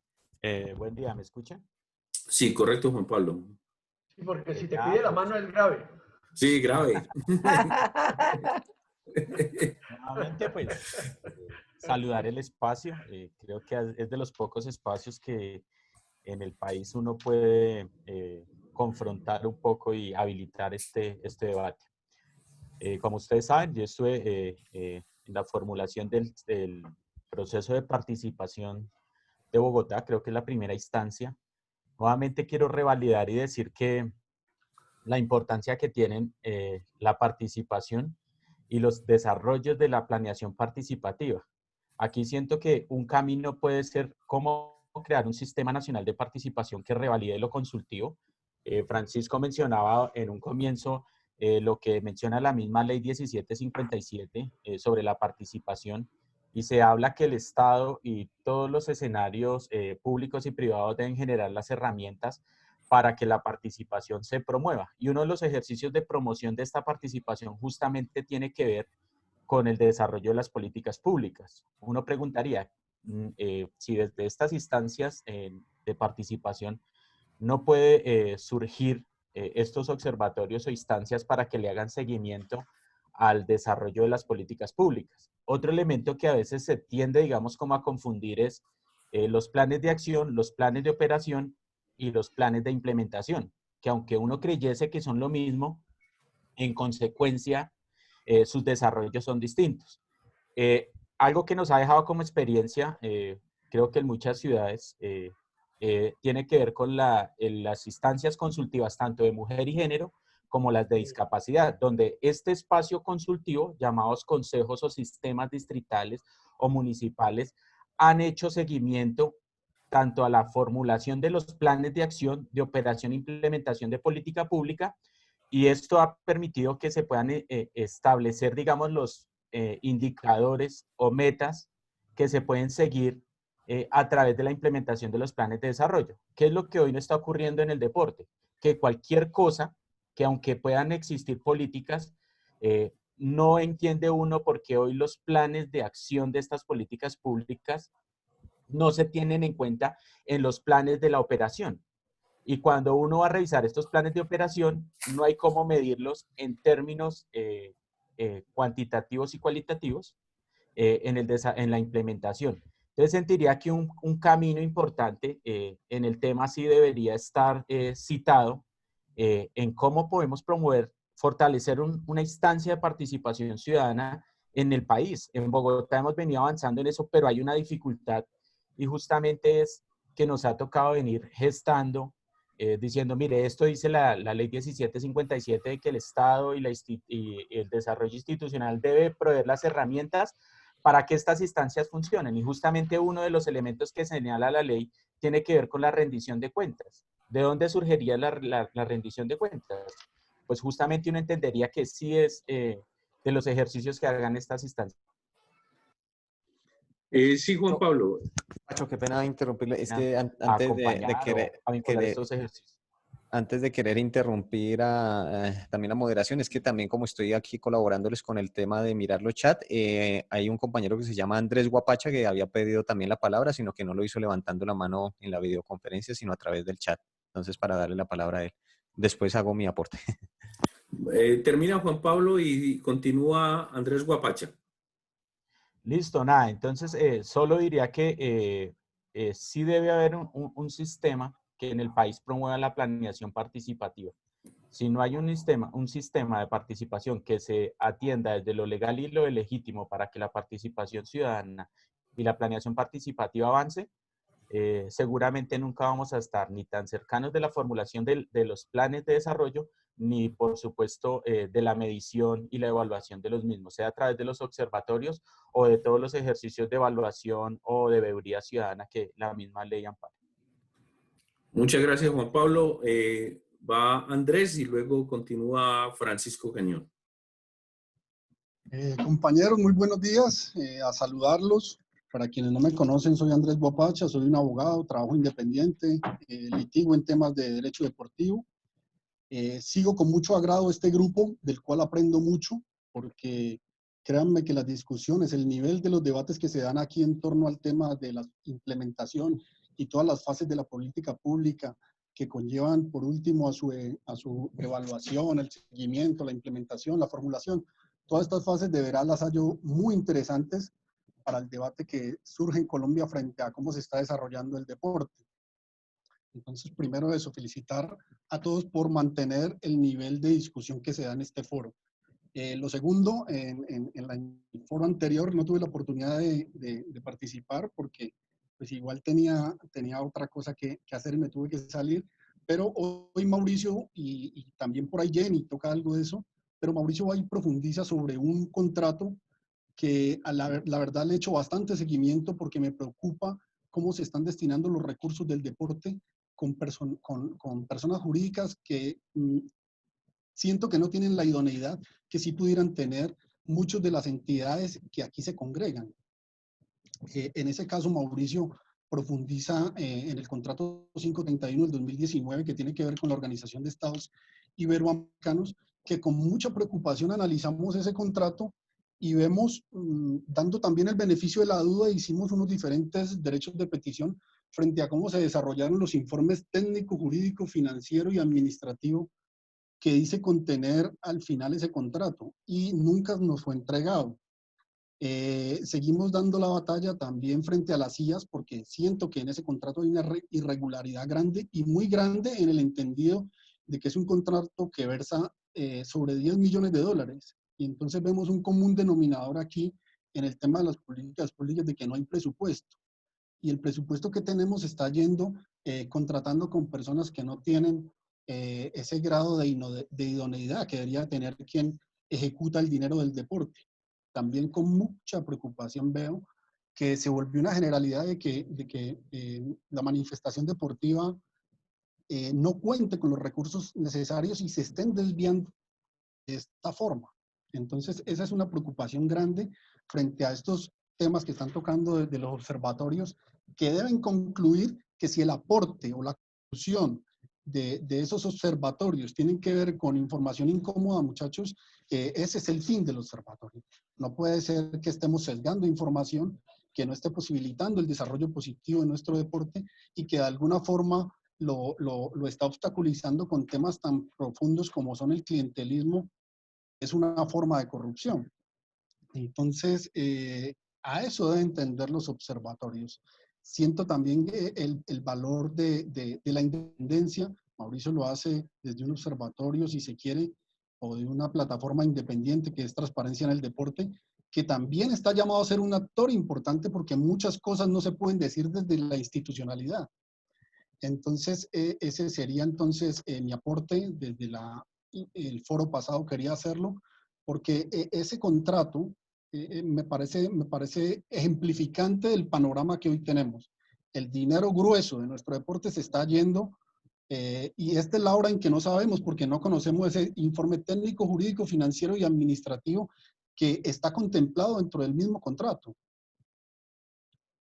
Buen día, ¿me escucha?
Sí, correcto, Juan Pablo.
Sí, porque si te pide la mano es grave.
Sí, grave.
Nuevamente, pues, saludar el espacio. Creo que es de los pocos espacios que en el país uno puede confrontar un poco y habilitar este debate. Como ustedes saben, yo estuve en la formulación del proceso de participación de Bogotá, creo que es la primera instancia. Nuevamente quiero revalidar y decir que la importancia que tienen la participación y los desarrollos de la planeación participativa. Aquí siento que un camino puede ser cómo crear un sistema nacional de participación que revalide lo consultivo. Francisco mencionaba en un comienzo lo que menciona la misma ley 1757 sobre la participación, y se habla que el Estado y todos los escenarios públicos y privados deben generar las herramientas para que la participación se promueva. Y uno de los ejercicios de promoción de esta participación justamente tiene que ver con el desarrollo de las políticas públicas. Uno preguntaría si desde estas instancias de participación no puede surgir estos observatorios o instancias para que le hagan seguimiento al desarrollo de las políticas públicas. Otro elemento que a veces se tiende, digamos, como a confundir es los planes de acción, los planes de operación y los planes de implementación, que aunque uno creyese que son lo mismo, en consecuencia sus desarrollos son distintos. Algo que nos ha dejado como experiencia, creo que en muchas ciudades, tiene que ver con las instancias consultivas tanto de mujer y género como las de discapacidad, donde este espacio consultivo, llamados consejos o sistemas distritales o municipales, han hecho seguimiento tanto a la formulación de los planes de acción, de operación e implementación de política pública, y esto ha permitido que se puedan establecer, digamos, los indicadores o metas que se pueden seguir a través de la implementación de los planes de desarrollo. ¿Qué es lo que hoy no está ocurriendo en el deporte? Que cualquier cosa, que aunque puedan existir políticas, no entiende uno por qué hoy los planes de acción de estas políticas públicas no se tienen en cuenta en los planes de la operación. Y cuando uno va a revisar estos planes de operación, no hay cómo medirlos en términos cuantitativos y cualitativos en la implementación. Entonces sentiría que un camino importante en el tema sí debería estar citado en cómo podemos promover, fortalecer una instancia de participación ciudadana en el país. En Bogotá hemos venido avanzando en eso, pero hay una dificultad, y justamente es que nos ha tocado venir gestando, diciendo, mire, esto dice la ley 1757 de que el Estado y el desarrollo institucional debe proveer las herramientas para que estas instancias funcionen. Y justamente uno de los elementos que señala la ley tiene que ver con la rendición de cuentas. ¿De dónde surgiría la rendición de cuentas? Pues justamente uno entendería que sí es de los ejercicios que hagan estas instancias.
Sí, Juan Pablo.
Pacho, qué pena interrumpirle. Es que antes de querer interrumpir también la moderación, es que también como estoy aquí colaborándoles con el tema de mirar los chats, hay un compañero que se llama Andrés Guapacha que había pedido también la palabra, sino que no lo hizo levantando la mano en la videoconferencia, sino a través del chat. Entonces, para darle la palabra a él. Después hago mi aporte.
Termina Juan Pablo y continúa Andrés Guapacha.
Listo, nada. Entonces, solo diría que sí debe haber un sistema que en el país promueva la planeación participativa. Si no hay un sistema de participación que se atienda desde lo legal y lo legítimo para que la participación ciudadana y la planeación participativa avance, seguramente nunca vamos a estar ni tan cercanos de la formulación de los planes de desarrollo, ni por supuesto de la medición y la evaluación de los mismos, sea a través de los observatorios o de todos los ejercicios de evaluación o de veeduría ciudadana que la misma ley ampara.
Muchas gracias, Juan Pablo. Va Andrés y luego continúa Francisco Cañón.
Compañeros, muy buenos días. A saludarlos. Para quienes no me conocen, soy Andrés Guapacha, soy un abogado, trabajo independiente, litigo en temas de derecho deportivo. Sigo con mucho agrado este grupo, del cual aprendo mucho, porque créanme que las discusiones, el nivel de los debates que se dan aquí en torno al tema de la implementación y todas las fases de la política pública que conllevan, por último, a su evaluación, el seguimiento, la implementación, la formulación, todas estas fases de verdad las hallo muy interesantes para el debate que surge en Colombia frente a cómo se está desarrollando el deporte. Entonces, primero eso, felicitar a todos por mantener el nivel de discusión que se da en este foro. Lo segundo, en el foro anterior no tuve la oportunidad de participar porque pues igual tenía otra cosa que hacer y me tuve que salir. Pero hoy Mauricio y también por ahí Jenny toca algo de eso, pero Mauricio va y profundiza sobre un contrato que la verdad le he hecho bastante seguimiento porque me preocupa cómo se están destinando los recursos del deporte con personas jurídicas que siento que no tienen la idoneidad que sí pudieran tener muchas de las entidades que aquí se congregan. En ese caso, Mauricio profundiza en el contrato 531 del 2019, que tiene que ver con la Organización de Estados Iberoamericanos, que con mucha preocupación analizamos ese contrato y vemos, dando también el beneficio de la duda, hicimos unos diferentes derechos de petición frente a cómo se desarrollaron los informes técnico, jurídico, financiero y administrativo que dice contener al final ese contrato y nunca nos fue entregado. Seguimos dando la batalla también frente a las IAS porque siento que en ese contrato hay una irregularidad grande y muy grande en el entendido de que es un contrato que versa sobre 10 millones de dólares. Y entonces vemos un común denominador aquí en el tema de las políticas públicas de que no hay presupuesto. Y el presupuesto que tenemos está yendo contratando con personas que no tienen ese grado de idoneidad que debería tener quien ejecuta el dinero del deporte. También con mucha preocupación veo que se volvió una generalidad de que la manifestación deportiva no cuente con los recursos necesarios y se estén desviando de esta forma. Entonces, esa es una preocupación grande frente a estos temas que están tocando de los observatorios, que deben concluir que si el aporte o la conclusión de esos observatorios tienen que ver con información incómoda, muchachos, ese es el fin del observatorio. No puede ser que estemos sesgando información que no esté posibilitando el desarrollo positivo de nuestro deporte y que de alguna forma lo está obstaculizando con temas tan profundos como son el clientelismo. Es una forma de corrupción. Entonces, a eso deben entender los observatorios. Siento también que el valor de la independencia, Mauricio lo hace desde un observatorio, si se quiere, o de una plataforma independiente que es Transparencia en el Deporte, que también está llamado a ser un actor importante porque muchas cosas no se pueden decir desde la institucionalidad. Entonces, ese sería entonces mi aporte desde el foro pasado, quería hacerlo, porque ese contrato me parece ejemplificante del panorama que hoy tenemos. El dinero grueso de nuestro deporte se está yendo y esta es la hora en que no sabemos porque no conocemos ese informe técnico, jurídico, financiero y administrativo que está contemplado dentro del mismo contrato.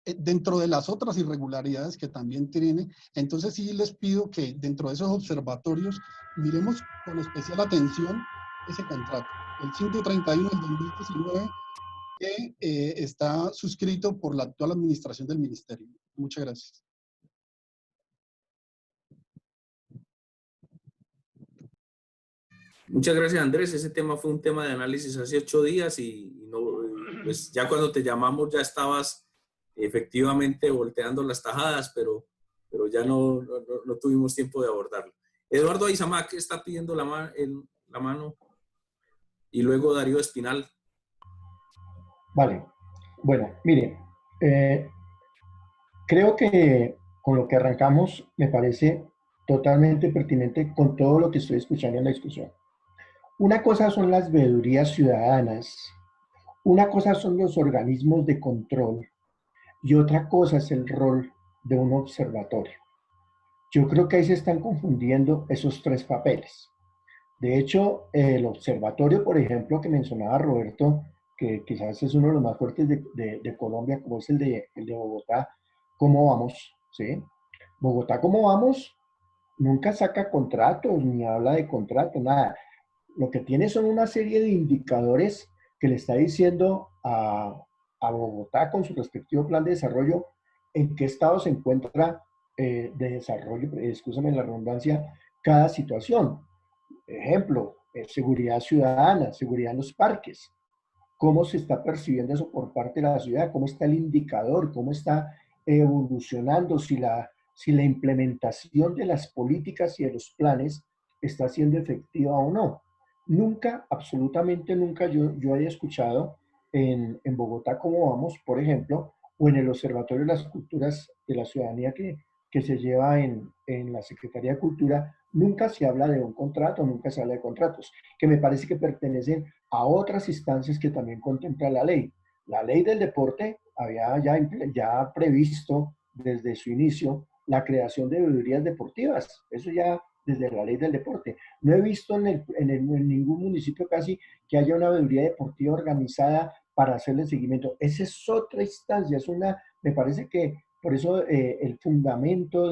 Dentro de las otras irregularidades que también tiene. Entonces sí les pido que dentro de esos observatorios miremos con especial atención ese contrato, el 531 del 2019, que está suscrito por la actual administración del ministerio. Muchas gracias.
Muchas gracias, Andrés. Ese tema fue un tema de análisis hace 8 días y no, pues ya cuando te llamamos ya estabas efectivamente volteando las tajadas, pero ya no tuvimos tiempo de abordarlo. Eduardo Aizamac está pidiendo la mano y luego Darío Espinal.
Vale. Bueno, mire, creo que con lo que arrancamos me parece totalmente pertinente con todo lo que estoy escuchando en la discusión. Una cosa son las veedurías ciudadanas, una cosa son los organismos de control y otra cosa es el rol de un observatorio. Yo creo que ahí se están confundiendo esos tres papeles. De hecho, el observatorio, por ejemplo, que mencionaba Roberto, que quizás es uno de los más fuertes de Colombia, como es el de Bogotá, ¿cómo vamos? ¿Sí? Bogotá, ¿cómo vamos? Nunca saca contratos, ni habla de contratos, nada. Lo que tiene son una serie de indicadores que le está diciendo a Bogotá con su respectivo plan de desarrollo en qué estado se encuentra de desarrollo, excúsame la redundancia, cada situación. Ejemplo, seguridad ciudadana, seguridad en los parques. ¿Cómo se está percibiendo eso por parte de la ciudad? ¿Cómo está el indicador? ¿Cómo está evolucionando? Si la implementación de las políticas y de los planes está siendo efectiva o no. Nunca, absolutamente nunca, yo haya escuchado en Bogotá cómo vamos, por ejemplo, o en el Observatorio de las Culturas de la Ciudadanía que se lleva en la Secretaría de Cultura, nunca se habla de un contrato, nunca se habla de contratos, que me parece que pertenecen a otras instancias que también contempla la ley. La ley del deporte había ya previsto desde su inicio la creación de veedurías deportivas, eso ya desde la ley del deporte. No he visto en ningún municipio casi que haya una veeduría deportiva organizada para hacerle seguimiento. Esa es otra instancia, me parece que por eso el fundamento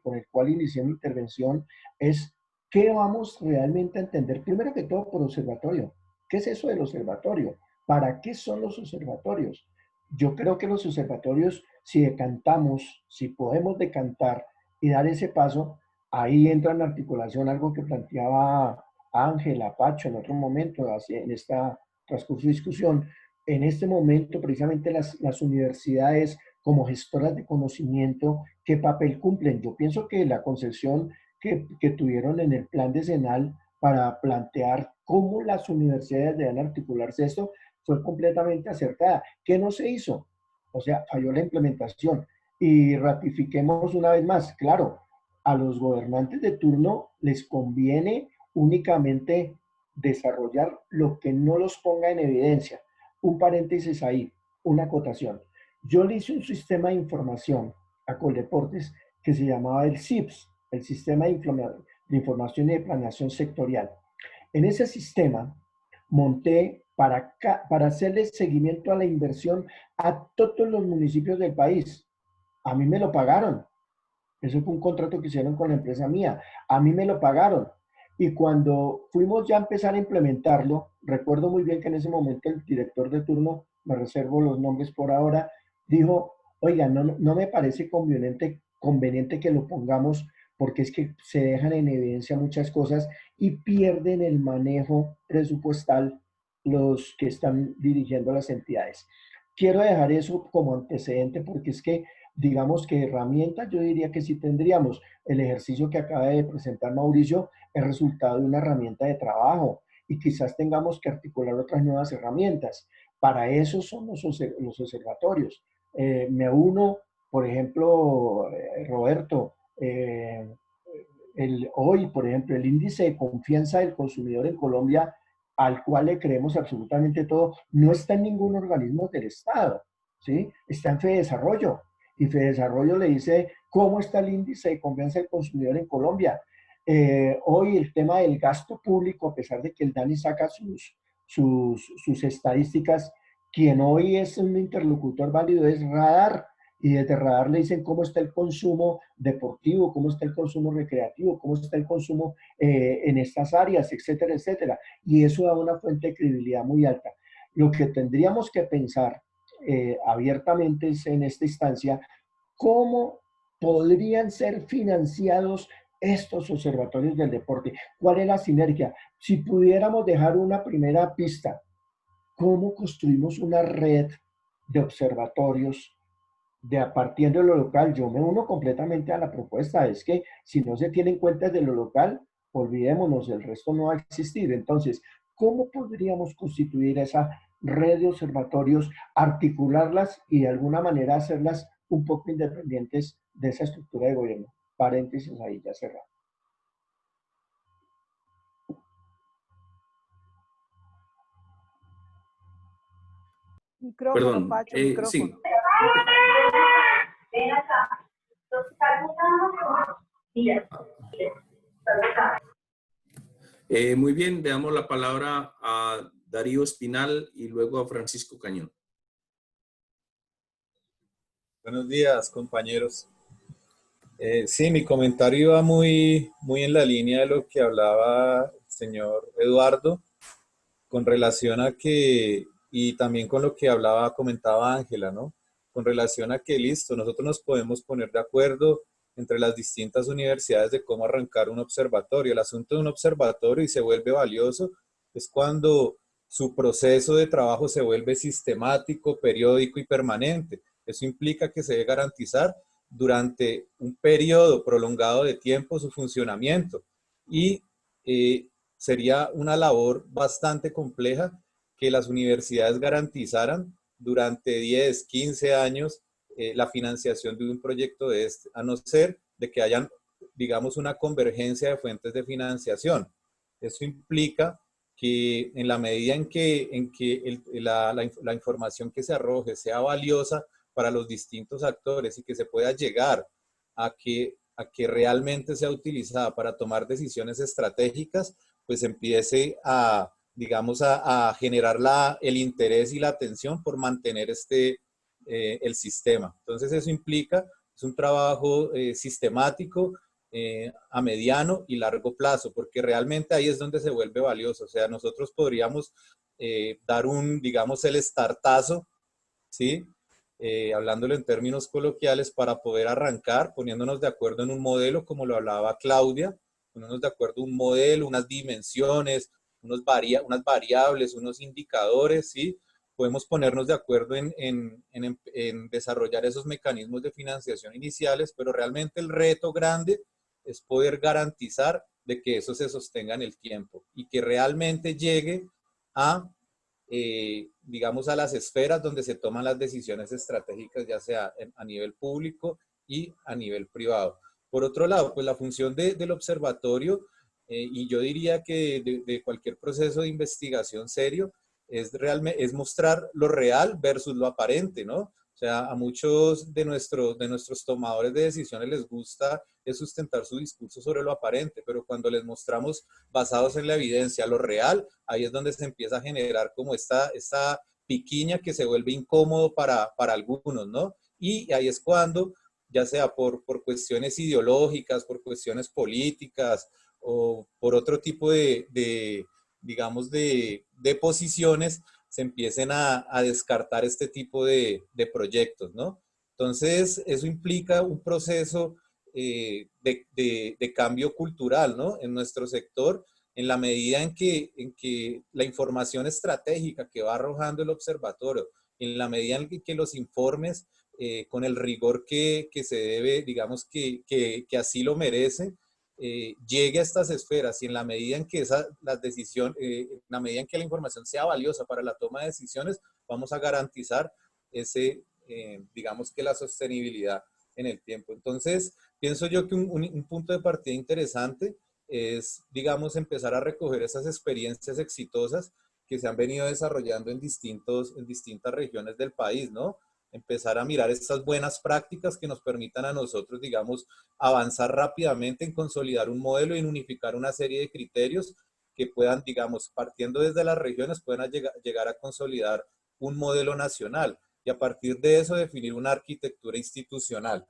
con el cual inicié mi intervención es qué vamos realmente a entender, primero que todo por observatorio. ¿Qué es eso del observatorio? ¿Para qué son los observatorios? Yo creo que los observatorios, si decantamos, si podemos decantar y dar ese paso, ahí entra en articulación algo que planteaba Ángela, Pacho en otro momento, en esta transcurso de discusión. En este momento, precisamente las universidades como gestoras de conocimiento, ¿qué papel cumplen? Yo pienso que la concepción que tuvieron en el plan decenal para plantear cómo las universidades deben articularse esto fue completamente acertada. ¿Qué no se hizo? O sea, falló la implementación. Y ratifiquemos una vez más, claro, a los gobernantes de turno les conviene únicamente desarrollar lo que no los ponga en evidencia. Un paréntesis ahí, una acotación. Yo le hice un sistema de información a Coldeportes que se llamaba el SIPS, el Sistema de Información y de Planeación Sectorial. En ese sistema monté para hacerle seguimiento a la inversión a todos los municipios del país. A mí me lo pagaron. Eso fue un contrato que hicieron con la empresa mía. A mí me lo pagaron. Y cuando fuimos ya a empezar a implementarlo, recuerdo muy bien que en ese momento el director de turno, me reservo los nombres por ahora, dijo, oiga, no me parece conveniente que lo pongamos porque es que se dejan en evidencia muchas cosas y pierden el manejo presupuestal los que están dirigiendo las entidades. Quiero dejar eso como antecedente porque es que, digamos que herramientas, yo diría que sí tendríamos. El ejercicio que acaba de presentar Mauricio es resultado de una herramienta de trabajo y quizás tengamos que articular otras nuevas herramientas. Para eso son los observatorios. Me uno, por ejemplo, Roberto, hoy, por ejemplo, el índice de confianza del consumidor en Colombia, al cual le creemos absolutamente todo, no está en ningún organismo del Estado, ¿sí? Está en FEDesarrollo. Y FEDesarrollo le dice cómo está el índice de confianza del consumidor en Colombia. Hoy el tema del gasto público, a pesar de que el DANI saca sus estadísticas, quien hoy es un interlocutor válido es Radar, y desde Radar le dicen cómo está el consumo deportivo, cómo está el consumo recreativo, cómo está el consumo en estas áreas, etcétera, etcétera. Y eso da una fuente de credibilidad muy alta. Lo que tendríamos que pensar abiertamente es en esta instancia, ¿cómo podrían ser financiados estos observatorios del deporte? ¿Cuál es la sinergia? Si pudiéramos dejar una primera pista, ¿cómo construimos una red de observatorios partiendo de lo local? Yo me uno completamente a la propuesta. Es que si no se tiene en cuenta de lo local, olvidémonos, el resto no va a existir. Entonces, ¿cómo podríamos constituir esa red de observatorios, articularlas y de alguna manera hacerlas un poco independientes de esa estructura de gobierno? Paréntesis ahí, ya cerrado.
Micrófono,
Perdón,
Pacho, micrófono.
sí. Muy bien, le damos la palabra a Darío Espinal y luego a Francisco Cañón.
Buenos días, compañeros. Sí, mi comentario iba muy en la línea de lo que hablaba el señor Eduardo, con relación a que, y también con lo que comentaba Ángela, ¿no? Con relación a que, listo, nosotros nos podemos poner de acuerdo entre las distintas universidades de cómo arrancar un observatorio. El asunto de un observatorio y se vuelve valioso es cuando su proceso de trabajo se vuelve sistemático, periódico y permanente. Eso implica que se debe garantizar durante un periodo prolongado de tiempo su funcionamiento y sería una labor bastante compleja que las universidades garantizaran durante 10, 15 años la financiación de un proyecto de este, a no ser de que hayan, digamos, una convergencia de fuentes de financiación. Eso implica que en la medida en que la información que se arroje sea valiosa para los distintos actores y que se pueda llegar a que realmente sea utilizada para tomar decisiones estratégicas, pues empiece a, digamos, a generar el interés y la atención por mantener el sistema. Entonces eso implica, es un trabajo sistemático a mediano y largo plazo, porque realmente ahí es donde se vuelve valioso. O sea, nosotros podríamos dar digamos, el startazo, ¿sí? Hablándolo en términos coloquiales, para poder arrancar, poniéndonos de acuerdo en un modelo, como lo hablaba Claudia, poniéndonos de acuerdo en un modelo, unas dimensiones, unas variables, unos indicadores, ¿sí? Podemos ponernos de acuerdo en desarrollar esos mecanismos de financiación iniciales, pero realmente el reto grande es poder garantizar de que eso se sostenga en el tiempo y que realmente llegue a digamos, a las esferas donde se toman las decisiones estratégicas, ya sea a nivel público y a nivel privado. Por otro lado, pues la función del observatorio, y yo diría que de cualquier proceso de investigación serio, es mostrar lo real versus lo aparente, ¿no? O sea, a muchos de nuestros tomadores de decisiones les gusta sustentar su discurso sobre lo aparente, pero cuando les mostramos basados en la evidencia lo real, ahí es donde se empieza a generar como esta piquiña que se vuelve incómodo para algunos, ¿no? Y ahí es cuando, ya sea por cuestiones ideológicas, por cuestiones políticas o por otro tipo digamos, de posiciones, se empiecen a descartar este tipo de proyectos, ¿no? Entonces, eso implica un proceso de cambio cultural, ¿no? En nuestro sector, en la medida en que la información estratégica que va arrojando el observatorio, en la medida en que los informes, con el rigor que se debe, digamos, que así lo merece, llegue a estas esferas, y en la medida en que en la medida en que la información sea valiosa para la toma de decisiones, vamos a garantizar digamos, que la sostenibilidad en el tiempo. Entonces, pienso yo que un punto de partida interesante es, digamos, empezar a recoger esas experiencias exitosas que se han venido desarrollando en distintas regiones del país, ¿no? Empezar a mirar estas buenas prácticas que nos permitan a nosotros, digamos, avanzar rápidamente en consolidar un modelo y en unificar una serie de criterios que puedan, digamos, partiendo desde las regiones, puedan llegar a consolidar un modelo nacional y a partir de eso definir una arquitectura institucional.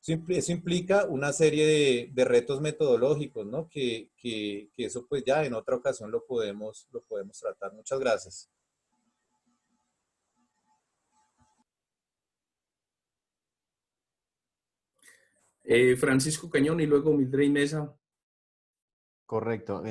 Eso implica una serie de retos metodológicos, ¿no? Que eso pues ya en otra ocasión lo podemos tratar. Muchas gracias.
Francisco Cañón y luego Mildred Mesa.
Correcto.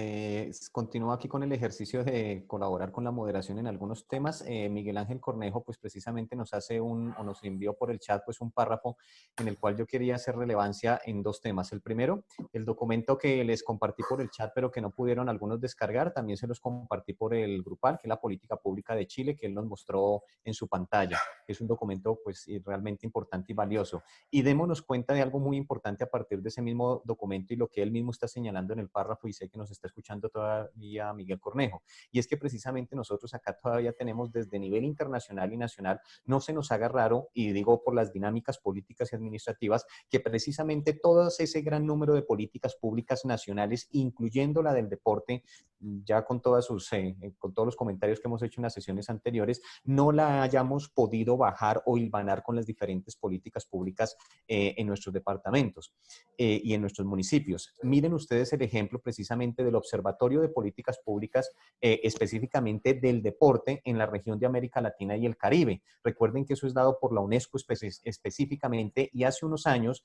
Continúo aquí con el ejercicio de colaborar con la moderación en algunos temas. Miguel Ángel Cornejo, pues precisamente nos hace o nos envió por el chat pues un párrafo en el cual yo quería hacer relevancia en dos temas. El primero, el documento que les compartí por el chat, pero que no pudieron algunos descargar, también se los compartí por el grupal, que es la política pública de Chile, que él nos mostró en su pantalla. Es un documento pues realmente importante y valioso. Y démonos cuenta de algo muy importante a partir de ese mismo documento y lo que él mismo está señalando en el párrafo, y sé que nos está escuchando todavía Miguel Cornejo, y es que precisamente nosotros acá todavía tenemos desde nivel internacional y nacional, no se nos haga raro, y digo por las dinámicas políticas y administrativas, que precisamente todo ese gran número de políticas públicas nacionales, incluyendo la del deporte, ya con todos los comentarios que hemos hecho en las sesiones anteriores, no la hayamos podido bajar o hilvanar con las diferentes políticas públicas en nuestros departamentos y en nuestros municipios. Miren ustedes el ejemplo precisamente del Observatorio de Políticas Públicas, específicamente del deporte en la región de América Latina y el Caribe. Recuerden que eso es dado por la UNESCO específicamente, y hace unos años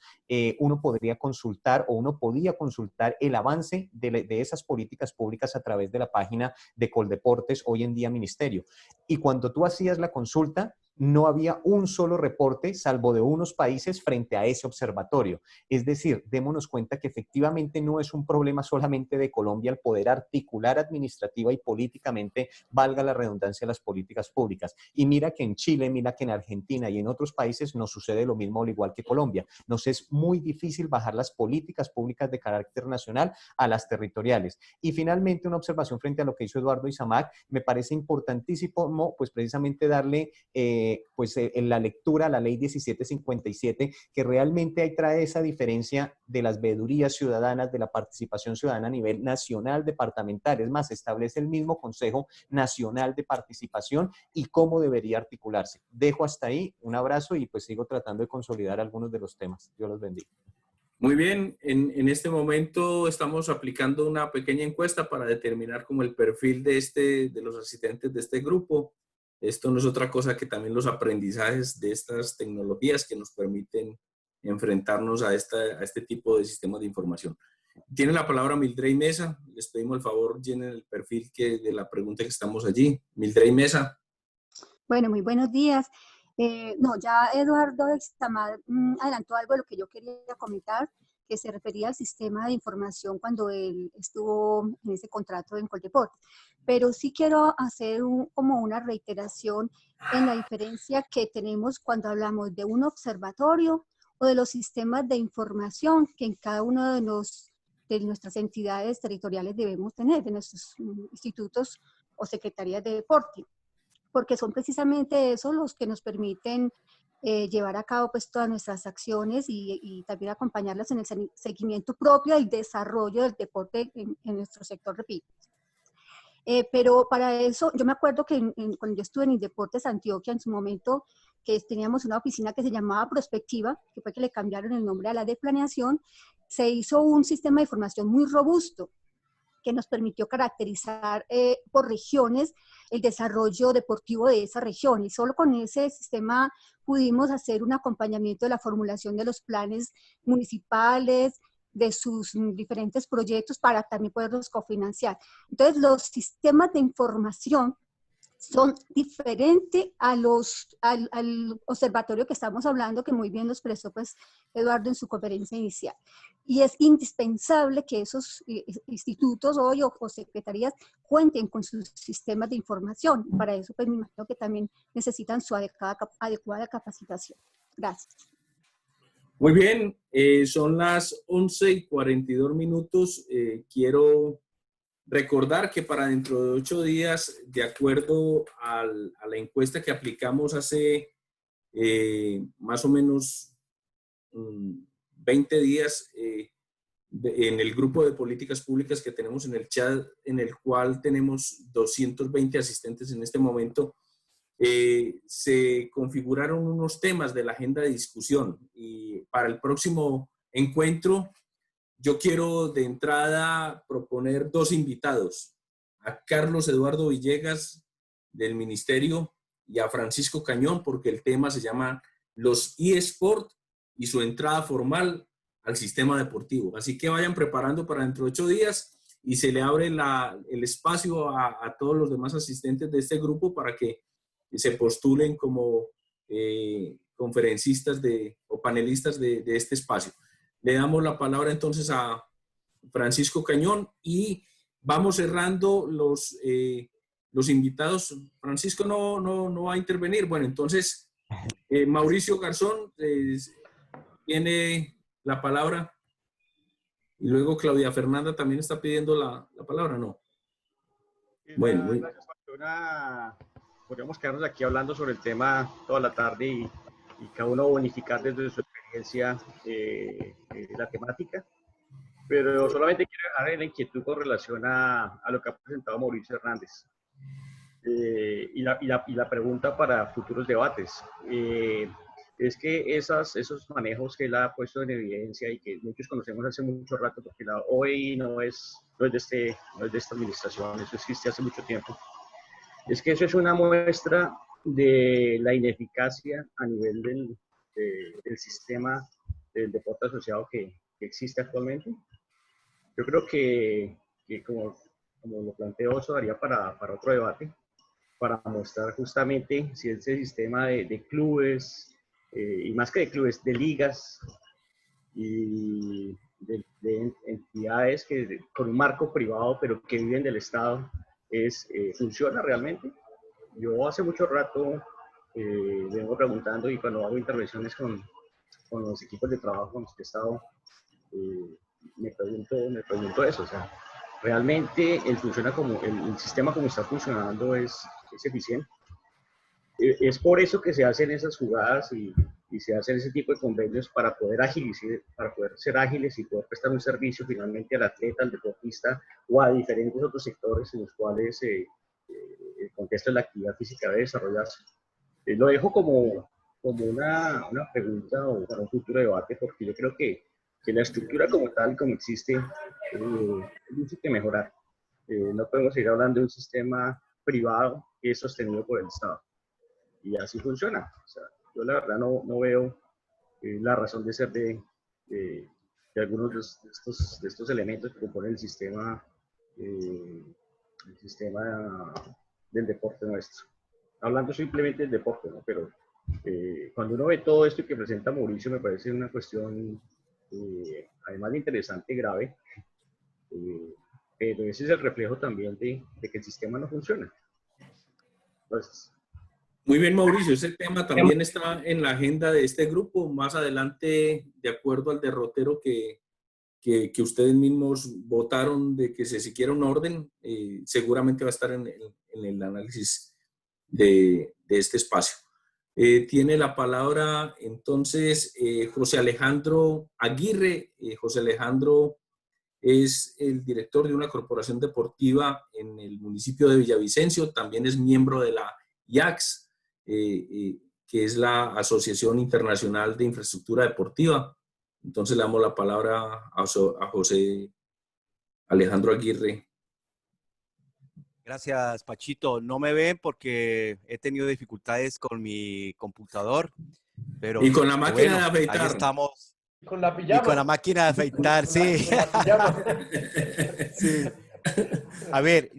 uno podía consultar el avance de esas políticas públicas a través de la página de Coldeportes, hoy en día Ministerio. Y cuando tú hacías la consulta, no había un solo reporte, salvo de unos países, frente a ese observatorio. Es decir, démonos cuenta que efectivamente no es un problema solamente de Colombia el poder articular administrativa y políticamente, valga la redundancia, las políticas públicas. Y mira que en Chile, mira que en Argentina y en otros países nos sucede lo mismo, al igual que Colombia. Nos es muy difícil bajar las políticas públicas de carácter nacional a las territoriales. Y finalmente, una observación frente a lo que hizo Eduardo Isamac, me parece importantísimo, pues precisamente darle en la lectura a la ley 1757, que realmente ahí trae esa diferencia de las veedurías ciudadanas, de la participación ciudadana a nivel nacional, departamental. Es más, establece el mismo Consejo Nacional de Participación y cómo debería articularse. Dejo hasta ahí, un abrazo y pues sigo tratando de consolidar algunos de los temas. Dios los bendiga.
Muy bien, en este momento estamos aplicando una pequeña encuesta para determinar como el perfil de los asistentes de este grupo. Esto no es otra cosa que también los aprendizajes de estas tecnologías que nos permiten enfrentarnos a este tipo de sistemas de información. Tiene la palabra Mildred Mesa. Les pedimos el favor, llenen el perfil de la pregunta que estamos allí. Mildred Mesa.
Bueno, muy buenos días. No, ya Eduardo adelantó algo de lo que yo quería comentar, que se refería al sistema de información cuando él estuvo en ese contrato en Coldeportes. Pero sí quiero hacer como una reiteración en la diferencia que tenemos cuando hablamos de un observatorio o de los sistemas de información que en cada uno de nuestras entidades territoriales debemos tener, de nuestros institutos o secretarías de deporte, porque son precisamente esos los que nos permiten llevar a cabo pues todas nuestras acciones y también acompañarlas en el seguimiento propio del desarrollo del deporte en nuestro sector, repito. Pero para eso, yo me acuerdo que cuando yo estuve en Indeportes Antioquia, en su momento, que teníamos una oficina que se llamaba Prospectiva, que fue que le cambiaron el nombre a la de Planeación, se hizo un sistema de información muy robusto que nos permitió caracterizar por regiones el desarrollo deportivo de esa región. Y solo con ese sistema pudimos hacer un acompañamiento de la formulación de los planes municipales, de sus diferentes proyectos para también poderlos cofinanciar. Entonces, los sistemas de información son diferentes al observatorio que estamos hablando, que muy bien lo expresó pues Eduardo en su conferencia inicial. Y es indispensable que esos institutos hoy o secretarías cuenten con sus sistemas de información. Para eso pues me imagino que también necesitan su adecuada capacitación. Gracias.
Muy bien, son las 11:42. Quiero recordar que para dentro de 8 días, de acuerdo a la encuesta que aplicamos hace más o menos 20 días en el grupo de políticas públicas que tenemos en el chat, en el cual tenemos 220 asistentes en este momento, se configuraron unos temas de la agenda de discusión y para el próximo encuentro yo quiero de entrada proponer 2 invitados, a Carlos Eduardo Villegas del Ministerio y a Francisco Cañón, porque el tema se llama los eSport y su entrada formal al sistema deportivo. Así que vayan preparando para dentro de 8 días y se le abre el espacio a todos los demás asistentes de este grupo para que se postulen como conferencistas o panelistas de este espacio. Le damos la palabra entonces a Francisco Cañón y vamos cerrando los invitados. Francisco no va a intervenir. Bueno, entonces Mauricio Garzón tiene la palabra y luego Claudia Fernanda también está pidiendo la palabra, ¿no? Bueno, muy bien.
Podríamos quedarnos aquí hablando sobre el tema toda la tarde y cada uno bonificar desde su experiencia la temática, pero solamente quiero dejar la inquietud con relación a lo que ha presentado Mauricio Hernández y la pregunta para futuros debates. Es que esos manejos que él ha puesto en evidencia y que muchos conocemos hace mucho rato, porque la OEI no es de esta administración, eso existe hace mucho tiempo, es que eso es una muestra de la ineficacia a nivel del sistema del deporte asociado que existe actualmente. Yo creo que como lo planteo, eso daría para otro debate, para mostrar justamente si ese sistema de clubes, y más que de clubes, de ligas y de entidades que, con un marco privado, pero que viven del Estado, funciona realmente. Yo hace mucho rato vengo preguntando, y cuando hago intervenciones con los equipos de trabajo con los que he estado, me pregunto eso, o sea, realmente el sistema como está funcionando es eficiente. Es por eso que se hacen esas jugadas y se hacen ese tipo de convenios para poder ser ágiles y poder prestar un servicio finalmente al atleta, al deportista o a diferentes otros sectores en los cuales el contexto de la actividad física debe desarrollarse. Lo dejo como una pregunta o para un futuro debate, porque yo creo que la estructura como tal, como existe, tiene que mejorar. No podemos seguir hablando de un sistema privado que es sostenido por el Estado. Y así funciona. O sea, yo la verdad no veo la razón de ser de algunos de estos elementos que componen el sistema del deporte nuestro. Hablando simplemente del deporte, ¿no? Pero cuando uno ve todo esto que presenta Mauricio, me parece una cuestión además de interesante, grave, pero ese es el reflejo también de que el sistema no funciona. Entonces,
muy bien, Mauricio, ese tema también está en la agenda de este grupo. Más adelante, de acuerdo al derrotero que ustedes mismos votaron de que se siguiera un orden, seguramente va a estar en el análisis de este espacio. Tiene la palabra entonces José Alejandro Aguirre. José Alejandro es el director de una corporación deportiva en el municipio de Villavicencio, también es miembro de la IACS, que es la Asociación Internacional de Infraestructura Deportiva. Entonces le damos la palabra a José Alejandro Aguirre.
Gracias, Pachito. No me ven porque he tenido dificultades con mi computador, pero
y con la máquina de afeitar.
Ahí estamos.
Con la pijama.
Y con la máquina de afeitar, sí. Sí. A ver,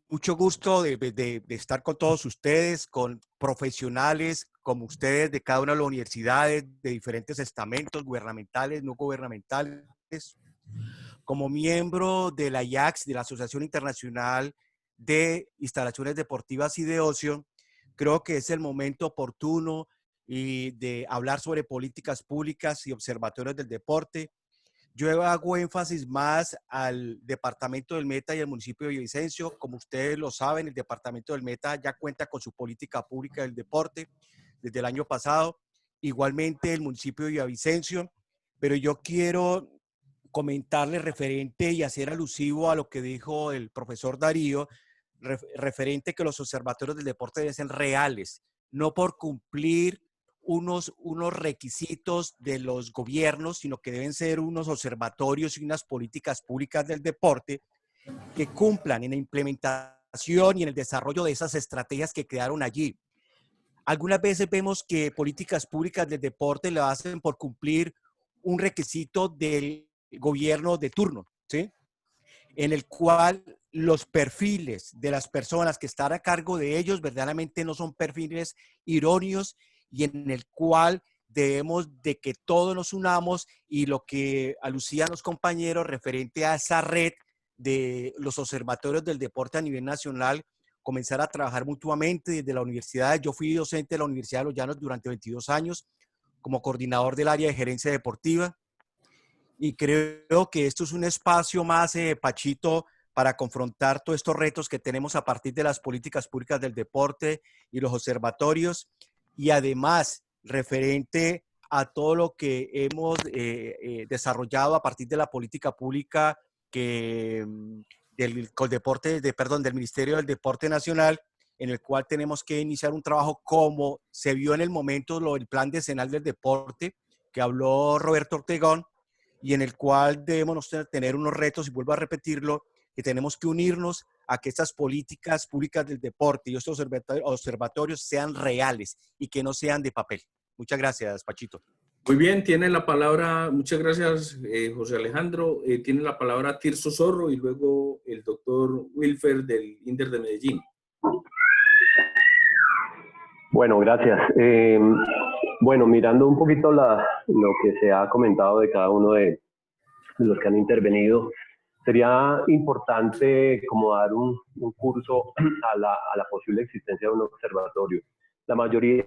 mucho gusto de estar con todos ustedes, con profesionales como ustedes de cada una de las universidades, de diferentes estamentos gubernamentales, no gubernamentales. Como miembro de la IACS, de la Asociación Internacional de Instalaciones Deportivas y de Ocio, creo que es el momento oportuno y de hablar sobre políticas públicas y observatorios del deporte. Yo hago énfasis más al departamento del Meta y al municipio de Villavicencio. Como ustedes lo saben, el departamento del Meta ya cuenta con su política pública del deporte desde el año pasado. Igualmente el municipio de Villavicencio, pero yo quiero comentarle referente y hacer alusivo a lo que dijo el profesor Darío, referente que los observatorios del deporte deben ser reales, no por cumplir unos requisitos de los gobiernos, sino que deben ser unos observatorios y unas políticas públicas del deporte que cumplan en la implementación y en el desarrollo de esas estrategias que quedaron allí. Algunas veces vemos que políticas públicas del deporte lo hacen por cumplir un requisito del gobierno de turno, ¿sí? En el cual los perfiles de las personas que están a cargo de ellos verdaderamente no son perfiles idóneos y en el cual debemos de que todos nos unamos y lo que alucían los compañeros referente a esa red de los observatorios del deporte a nivel nacional, comenzar a trabajar mutuamente desde la universidad. Yo fui docente de la Universidad de Los Llanos durante 22 años como coordinador del área de gerencia deportiva y creo que esto es un espacio más, Pachito, para confrontar todos estos retos que tenemos a partir de las políticas públicas del deporte y los observatorios y además referente a todo lo que hemos desarrollado a partir de la política pública del Ministerio del Deporte Nacional, en el cual tenemos que iniciar un trabajo como se vio en el momento el Plan Decenal del Deporte, que habló Roberto Ortegón, y en el cual debemos tener unos retos, y vuelvo a repetirlo, que tenemos que unirnos a que estas políticas públicas del deporte y estos observatorios sean reales y que no sean de papel. Muchas gracias, Pachito.
Muy bien, tiene la palabra, muchas gracias, José Alejandro. Tiene la palabra Tirso Zorro y luego el doctor Wilfer del INDER de Medellín.
Bueno, gracias. Bueno, mirando un poquito lo que se ha comentado de cada uno de los que han intervenido, sería importante como dar un curso a la posible existencia de un observatorio. La mayoría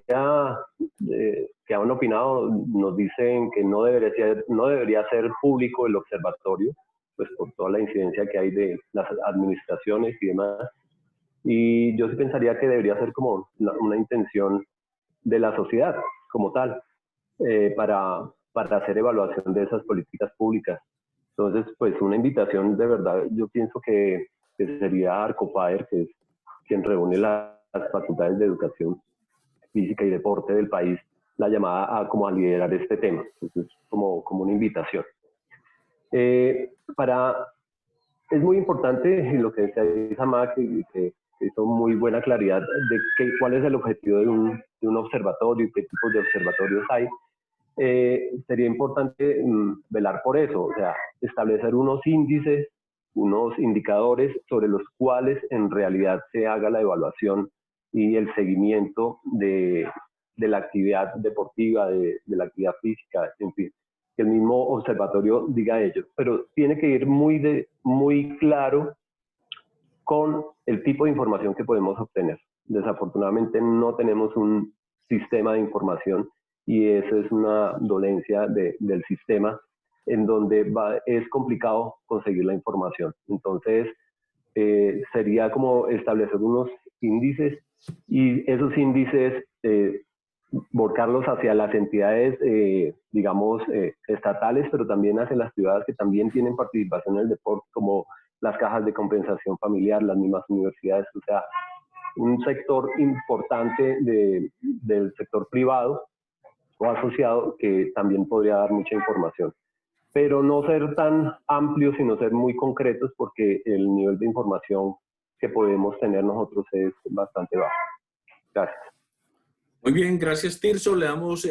que han opinado nos dicen que no debería ser público el observatorio, pues por toda la incidencia que hay de las administraciones y demás. Y yo sí pensaría que debería ser como una intención de la sociedad como tal, para hacer evaluación de esas políticas públicas. Entonces, pues una invitación de verdad, yo pienso que sería Arcopaer, que es quien reúne las facultades de educación física y deporte del país, la llamada como a liderar este tema. Entonces, como una invitación. Es muy importante lo que decía Isama, que hizo muy buena claridad de cuál es el objetivo de un observatorio y qué tipos de observatorios hay. Sería importante velar por eso, o sea, establecer unos índices, unos indicadores sobre los cuales en realidad se haga la evaluación y el seguimiento de la actividad deportiva, de la actividad física, en fin, que el mismo observatorio diga ello, pero tiene que ir muy claro con el tipo de información que podemos obtener. Desafortunadamente no tenemos un sistema de información y esa es una dolencia del sistema en donde es complicado conseguir la información. Entonces, sería como establecer unos índices y esos índices volcarlos hacia las entidades, digamos, estatales, pero también hacia las privadas que también tienen participación en el deporte, como las cajas de compensación familiar, las mismas universidades, o sea, un sector importante del sector privado o asociado que también podría dar mucha información. Pero no ser tan amplios, sino ser muy concretos, porque el nivel de información que podemos tener nosotros es bastante bajo. Gracias.
Muy bien, gracias Tirso. Le damos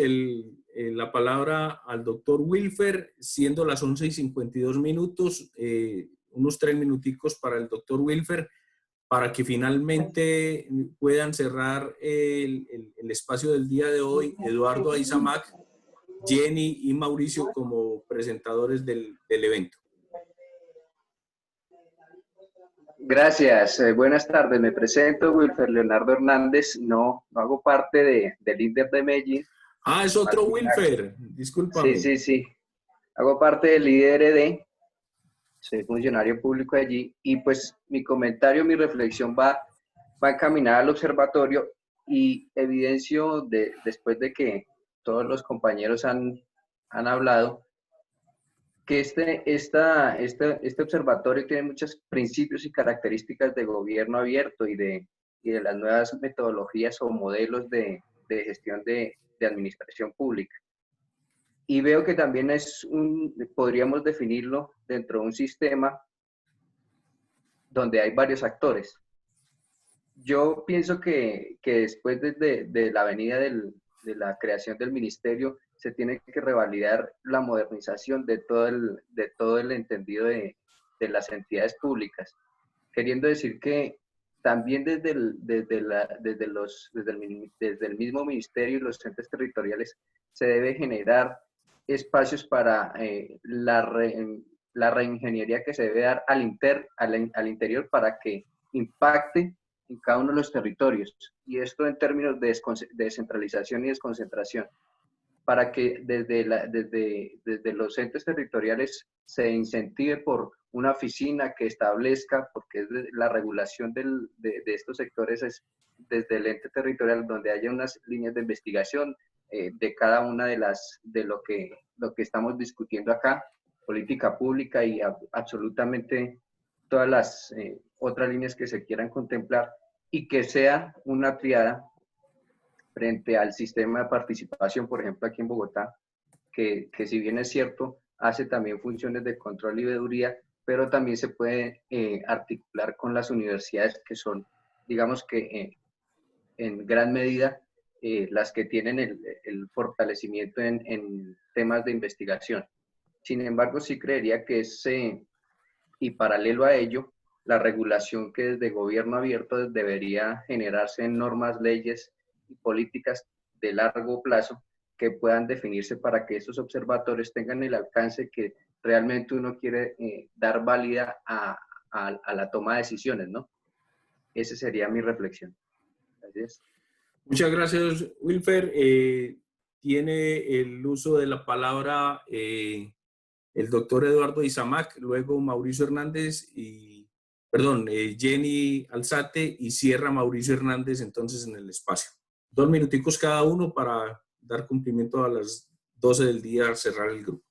la palabra al doctor Wilfer, siendo las 11:52, unos 3 minuticos para el doctor Wilfer, para que finalmente puedan cerrar el espacio del día de hoy, Eduardo Aizamac, Jenny y Mauricio como presentadores del evento.
Gracias, buenas tardes, me presento, Wilfer Leonardo Hernández, no hago parte del INDER de Medellín.
Ah, es otro Wilfer, discúlpame.
Sí, hago parte del IDRD, soy funcionario público allí, y pues mi comentario, mi reflexión va encaminada al observatorio y evidencio después de que todos los compañeros han hablado, que este observatorio tiene muchos principios y características de gobierno abierto y de las nuevas metodologías o modelos de gestión de administración pública. Y veo que también podríamos definirlo dentro de un sistema donde hay varios actores. Yo pienso que después de la venida de la creación del ministerio, se tiene que revalidar la modernización de todo el entendido de las entidades públicas, queriendo decir que también desde el mismo ministerio y los entes territoriales se debe generar espacios para la reingeniería que se debe dar al interior para que impacte en cada uno de los territorios, y esto en términos de descentralización y desconcentración, para que desde los entes territoriales se incentive por una oficina que establezca, porque la regulación de estos sectores es desde el ente territorial, donde haya unas líneas de investigación de cada una de lo que estamos discutiendo acá, política pública y absolutamente todas las otras líneas que se quieran contemplar, y que sea una triada frente al sistema de participación, por ejemplo, aquí en Bogotá, que si bien es cierto, hace también funciones de control y veeduría, pero también se puede articular con las universidades, que son, digamos que en gran medida, las que tienen el fortalecimiento en temas de investigación. Sin embargo, sí creería que y paralelo a ello, la regulación que desde gobierno abierto debería generarse en normas, leyes y políticas de largo plazo que puedan definirse para que estos observatorios tengan el alcance que realmente uno quiere dar válida a la toma de decisiones, ¿no? Esa sería mi reflexión. Gracias.
Muchas gracias, Wilfer. Tiene el uso de la palabra el doctor Eduardo Isamac, luego Mauricio Hernández y, perdón, Jenny Alzate, y cierra Mauricio Hernández entonces en el espacio. 2 minuticos cada uno para dar cumplimiento a las 12 del día, cerrar el grupo.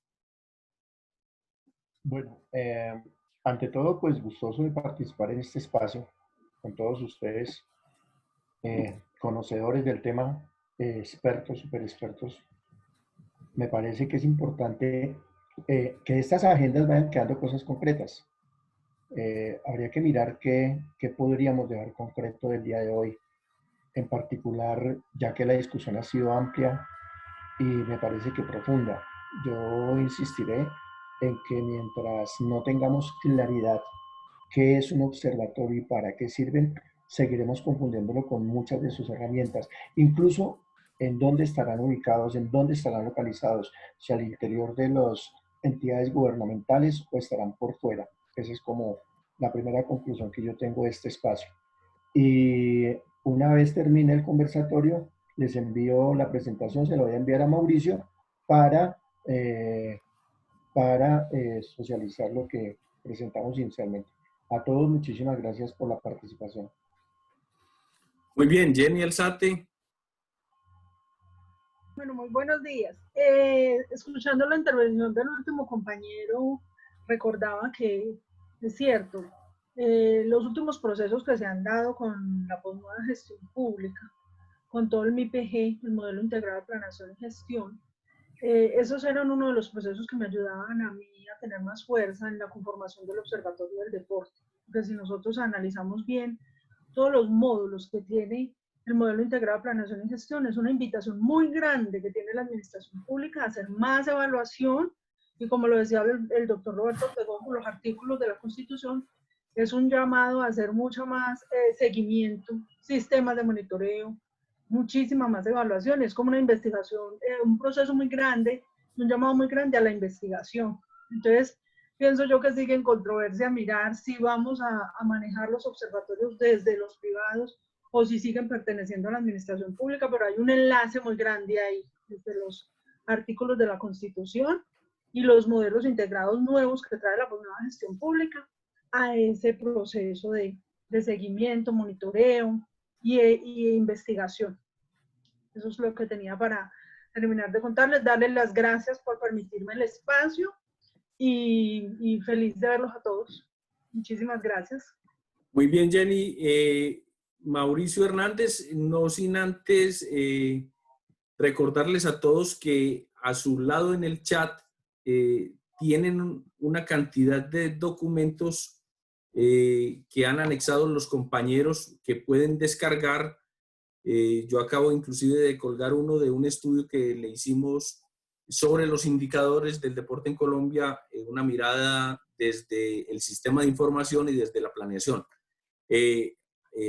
Bueno, ante todo, pues gustoso de participar en este espacio con todos ustedes, conocedores del tema, expertos, super expertos. Me parece que es importante que estas agendas vayan quedando cosas concretas. Habría que mirar qué podríamos dejar concreto del día de hoy, en particular, ya que la discusión ha sido amplia y me parece que profunda. Yo insistiré en que mientras no tengamos claridad qué es un observatorio y para qué sirven, seguiremos confundiéndolo con muchas de sus herramientas, incluso en dónde estarán ubicados, en dónde estarán localizados, si al interior de las entidades gubernamentales o estarán por fuera. Esa es como la primera conclusión que yo tengo de este espacio. Y una vez termine el conversatorio, les envío la presentación, se la voy a enviar a Mauricio para socializar lo que presentamos inicialmente. A todos, muchísimas gracias por la participación.
Muy bien, Jenny Alzate.
Bueno, muy buenos días. Escuchando la intervención del último compañero, recordaba que es cierto, los últimos procesos que se han dado con la posnueva gestión pública, con todo el MIPG, el Modelo Integrado de Planeación y Gestión, esos eran uno de los procesos que me ayudaban a mí a tener más fuerza en la conformación del Observatorio del Deporte. Porque si nosotros analizamos bien todos los módulos que tiene el Modelo Integrado de Planeación y Gestión, es una invitación muy grande que tiene la administración pública a hacer más evaluación y, como lo decía el doctor Roberto Ortegón con los artículos de la Constitución, es un llamado a hacer mucho más seguimiento, sistemas de monitoreo, muchísima más evaluación. Es como una investigación, un proceso muy grande, un llamado muy grande a la investigación. Entonces, pienso yo que sigue en controversia mirar si vamos a manejar los observatorios desde los privados o si siguen perteneciendo a la administración pública, pero hay un enlace muy grande ahí, desde los artículos de la Constitución y los modelos integrados nuevos que trae la nueva gestión pública a ese proceso de seguimiento, monitoreo y investigación. Eso es lo que tenía para terminar de contarles, darles las gracias por permitirme el espacio y feliz de verlos a todos. Muchísimas gracias.
Muy bien, Jenny. Mauricio Hernández, no sin antes recordarles a todos que a su lado en el chat tienen una cantidad de documentos que han anexado los compañeros que pueden descargar. Yo acabo inclusive de colgar uno de un estudio que le hicimos sobre los indicadores del deporte en Colombia, una mirada desde el sistema de información y desde la planeación.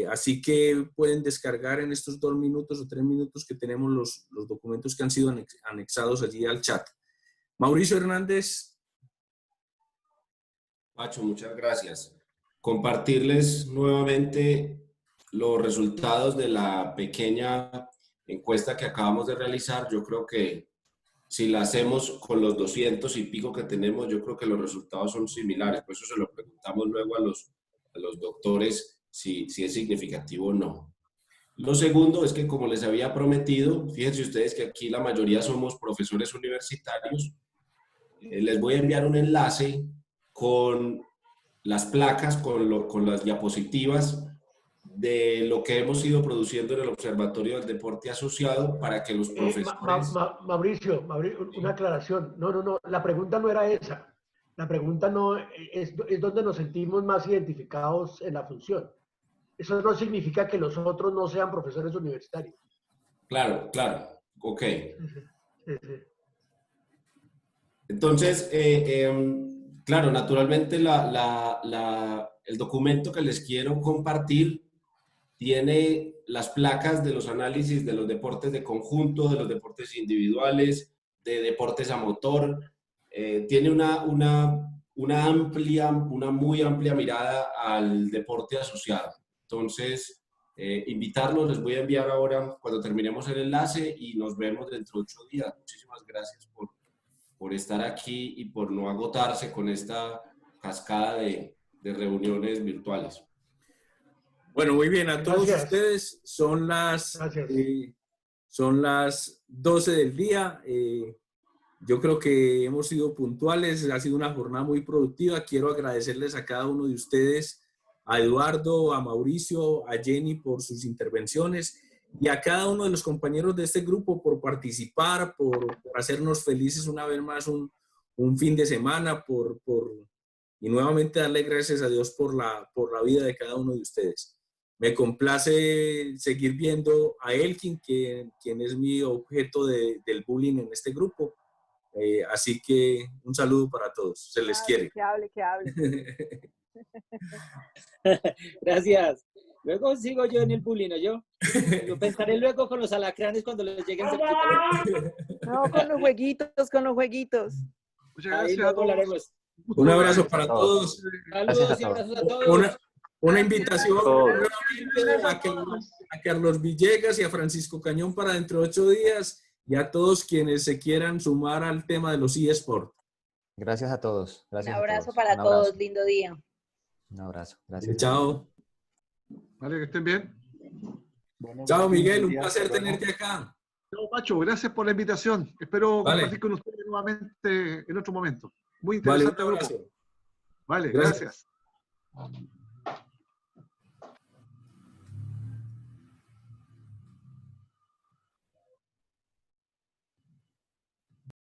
Así que pueden descargar en estos 2 minutos o 3 minutos que tenemos los documentos que han sido anexados allí al chat. Mauricio Hernández.
Pacho, muchas gracias. Compartirles nuevamente los resultados de la pequeña encuesta que acabamos de realizar. Yo creo que si la hacemos con los 200 y pico que tenemos, yo creo que los resultados son similares. Por eso se lo preguntamos luego a los doctores si es significativo o no. Lo segundo es que, como les había prometido, fíjense ustedes que aquí la mayoría somos profesores universitarios. Les voy a enviar un enlace con las placas, con las diapositivas de lo que hemos ido produciendo en el Observatorio del Deporte Asociado para que los profesores...
Mauricio, una aclaración. No, la pregunta no era esa. La pregunta no es donde nos sentimos más identificados en la función. Eso no significa que los otros no sean profesores universitarios.
Claro, ok. Entonces, claro, naturalmente el documento que les quiero compartir tiene las placas de los análisis de los deportes de conjunto, de los deportes individuales, de deportes a motor. Tiene una muy amplia mirada al deporte asociado. Entonces, invitarlos, les voy a enviar ahora cuando terminemos el enlace y nos vemos dentro de 8 días. Muchísimas gracias por estar aquí y por no agotarse con esta cascada de reuniones virtuales.
Bueno, muy bien, a todos
Gracias.
ustedes son las 12 del día. Yo creo que hemos sido puntuales, ha sido una jornada muy productiva. Quiero agradecerles a cada uno de ustedes, a Eduardo, a Mauricio, a Jenny por sus intervenciones y a cada uno de los compañeros de este grupo por participar, por hacernos felices una vez más un fin de semana, y nuevamente darle gracias a Dios por la vida de cada uno de ustedes. Me complace seguir viendo a Elkin, quien es mi objeto del bullying en este grupo. Así que un saludo para todos. Se les quiere.
Que hable.
Gracias. Luego sigo yo en el bullying, ¿no? Yo pensaré luego con los alacranes cuando les lleguen cerquita.
No, con los jueguitos.
Muchas
Ahí
gracias a
luego hablaremos.
todos.
Un abrazo para todos.
Saludos y abrazos a todos.
Una invitación nuevamente a Carlos Villegas y a Francisco Cañón para dentro de 8 días y a todos quienes se quieran sumar al tema de los eSports.
Gracias a todos.
Un
Gracias
abrazo
a todos.
para
Un abrazo.
todos, lindo día.
Un abrazo. Gracias.
Chao.
Vale, que estén bien.
Chao, Miguel. Un placer tenerte acá.
Chao, Pacho. Gracias por la invitación. Espero
Vale.
compartir con ustedes nuevamente en otro momento. Muy
Vale, un
interesante grupo.
abrazo.
Vale,
Gracias.
gracias.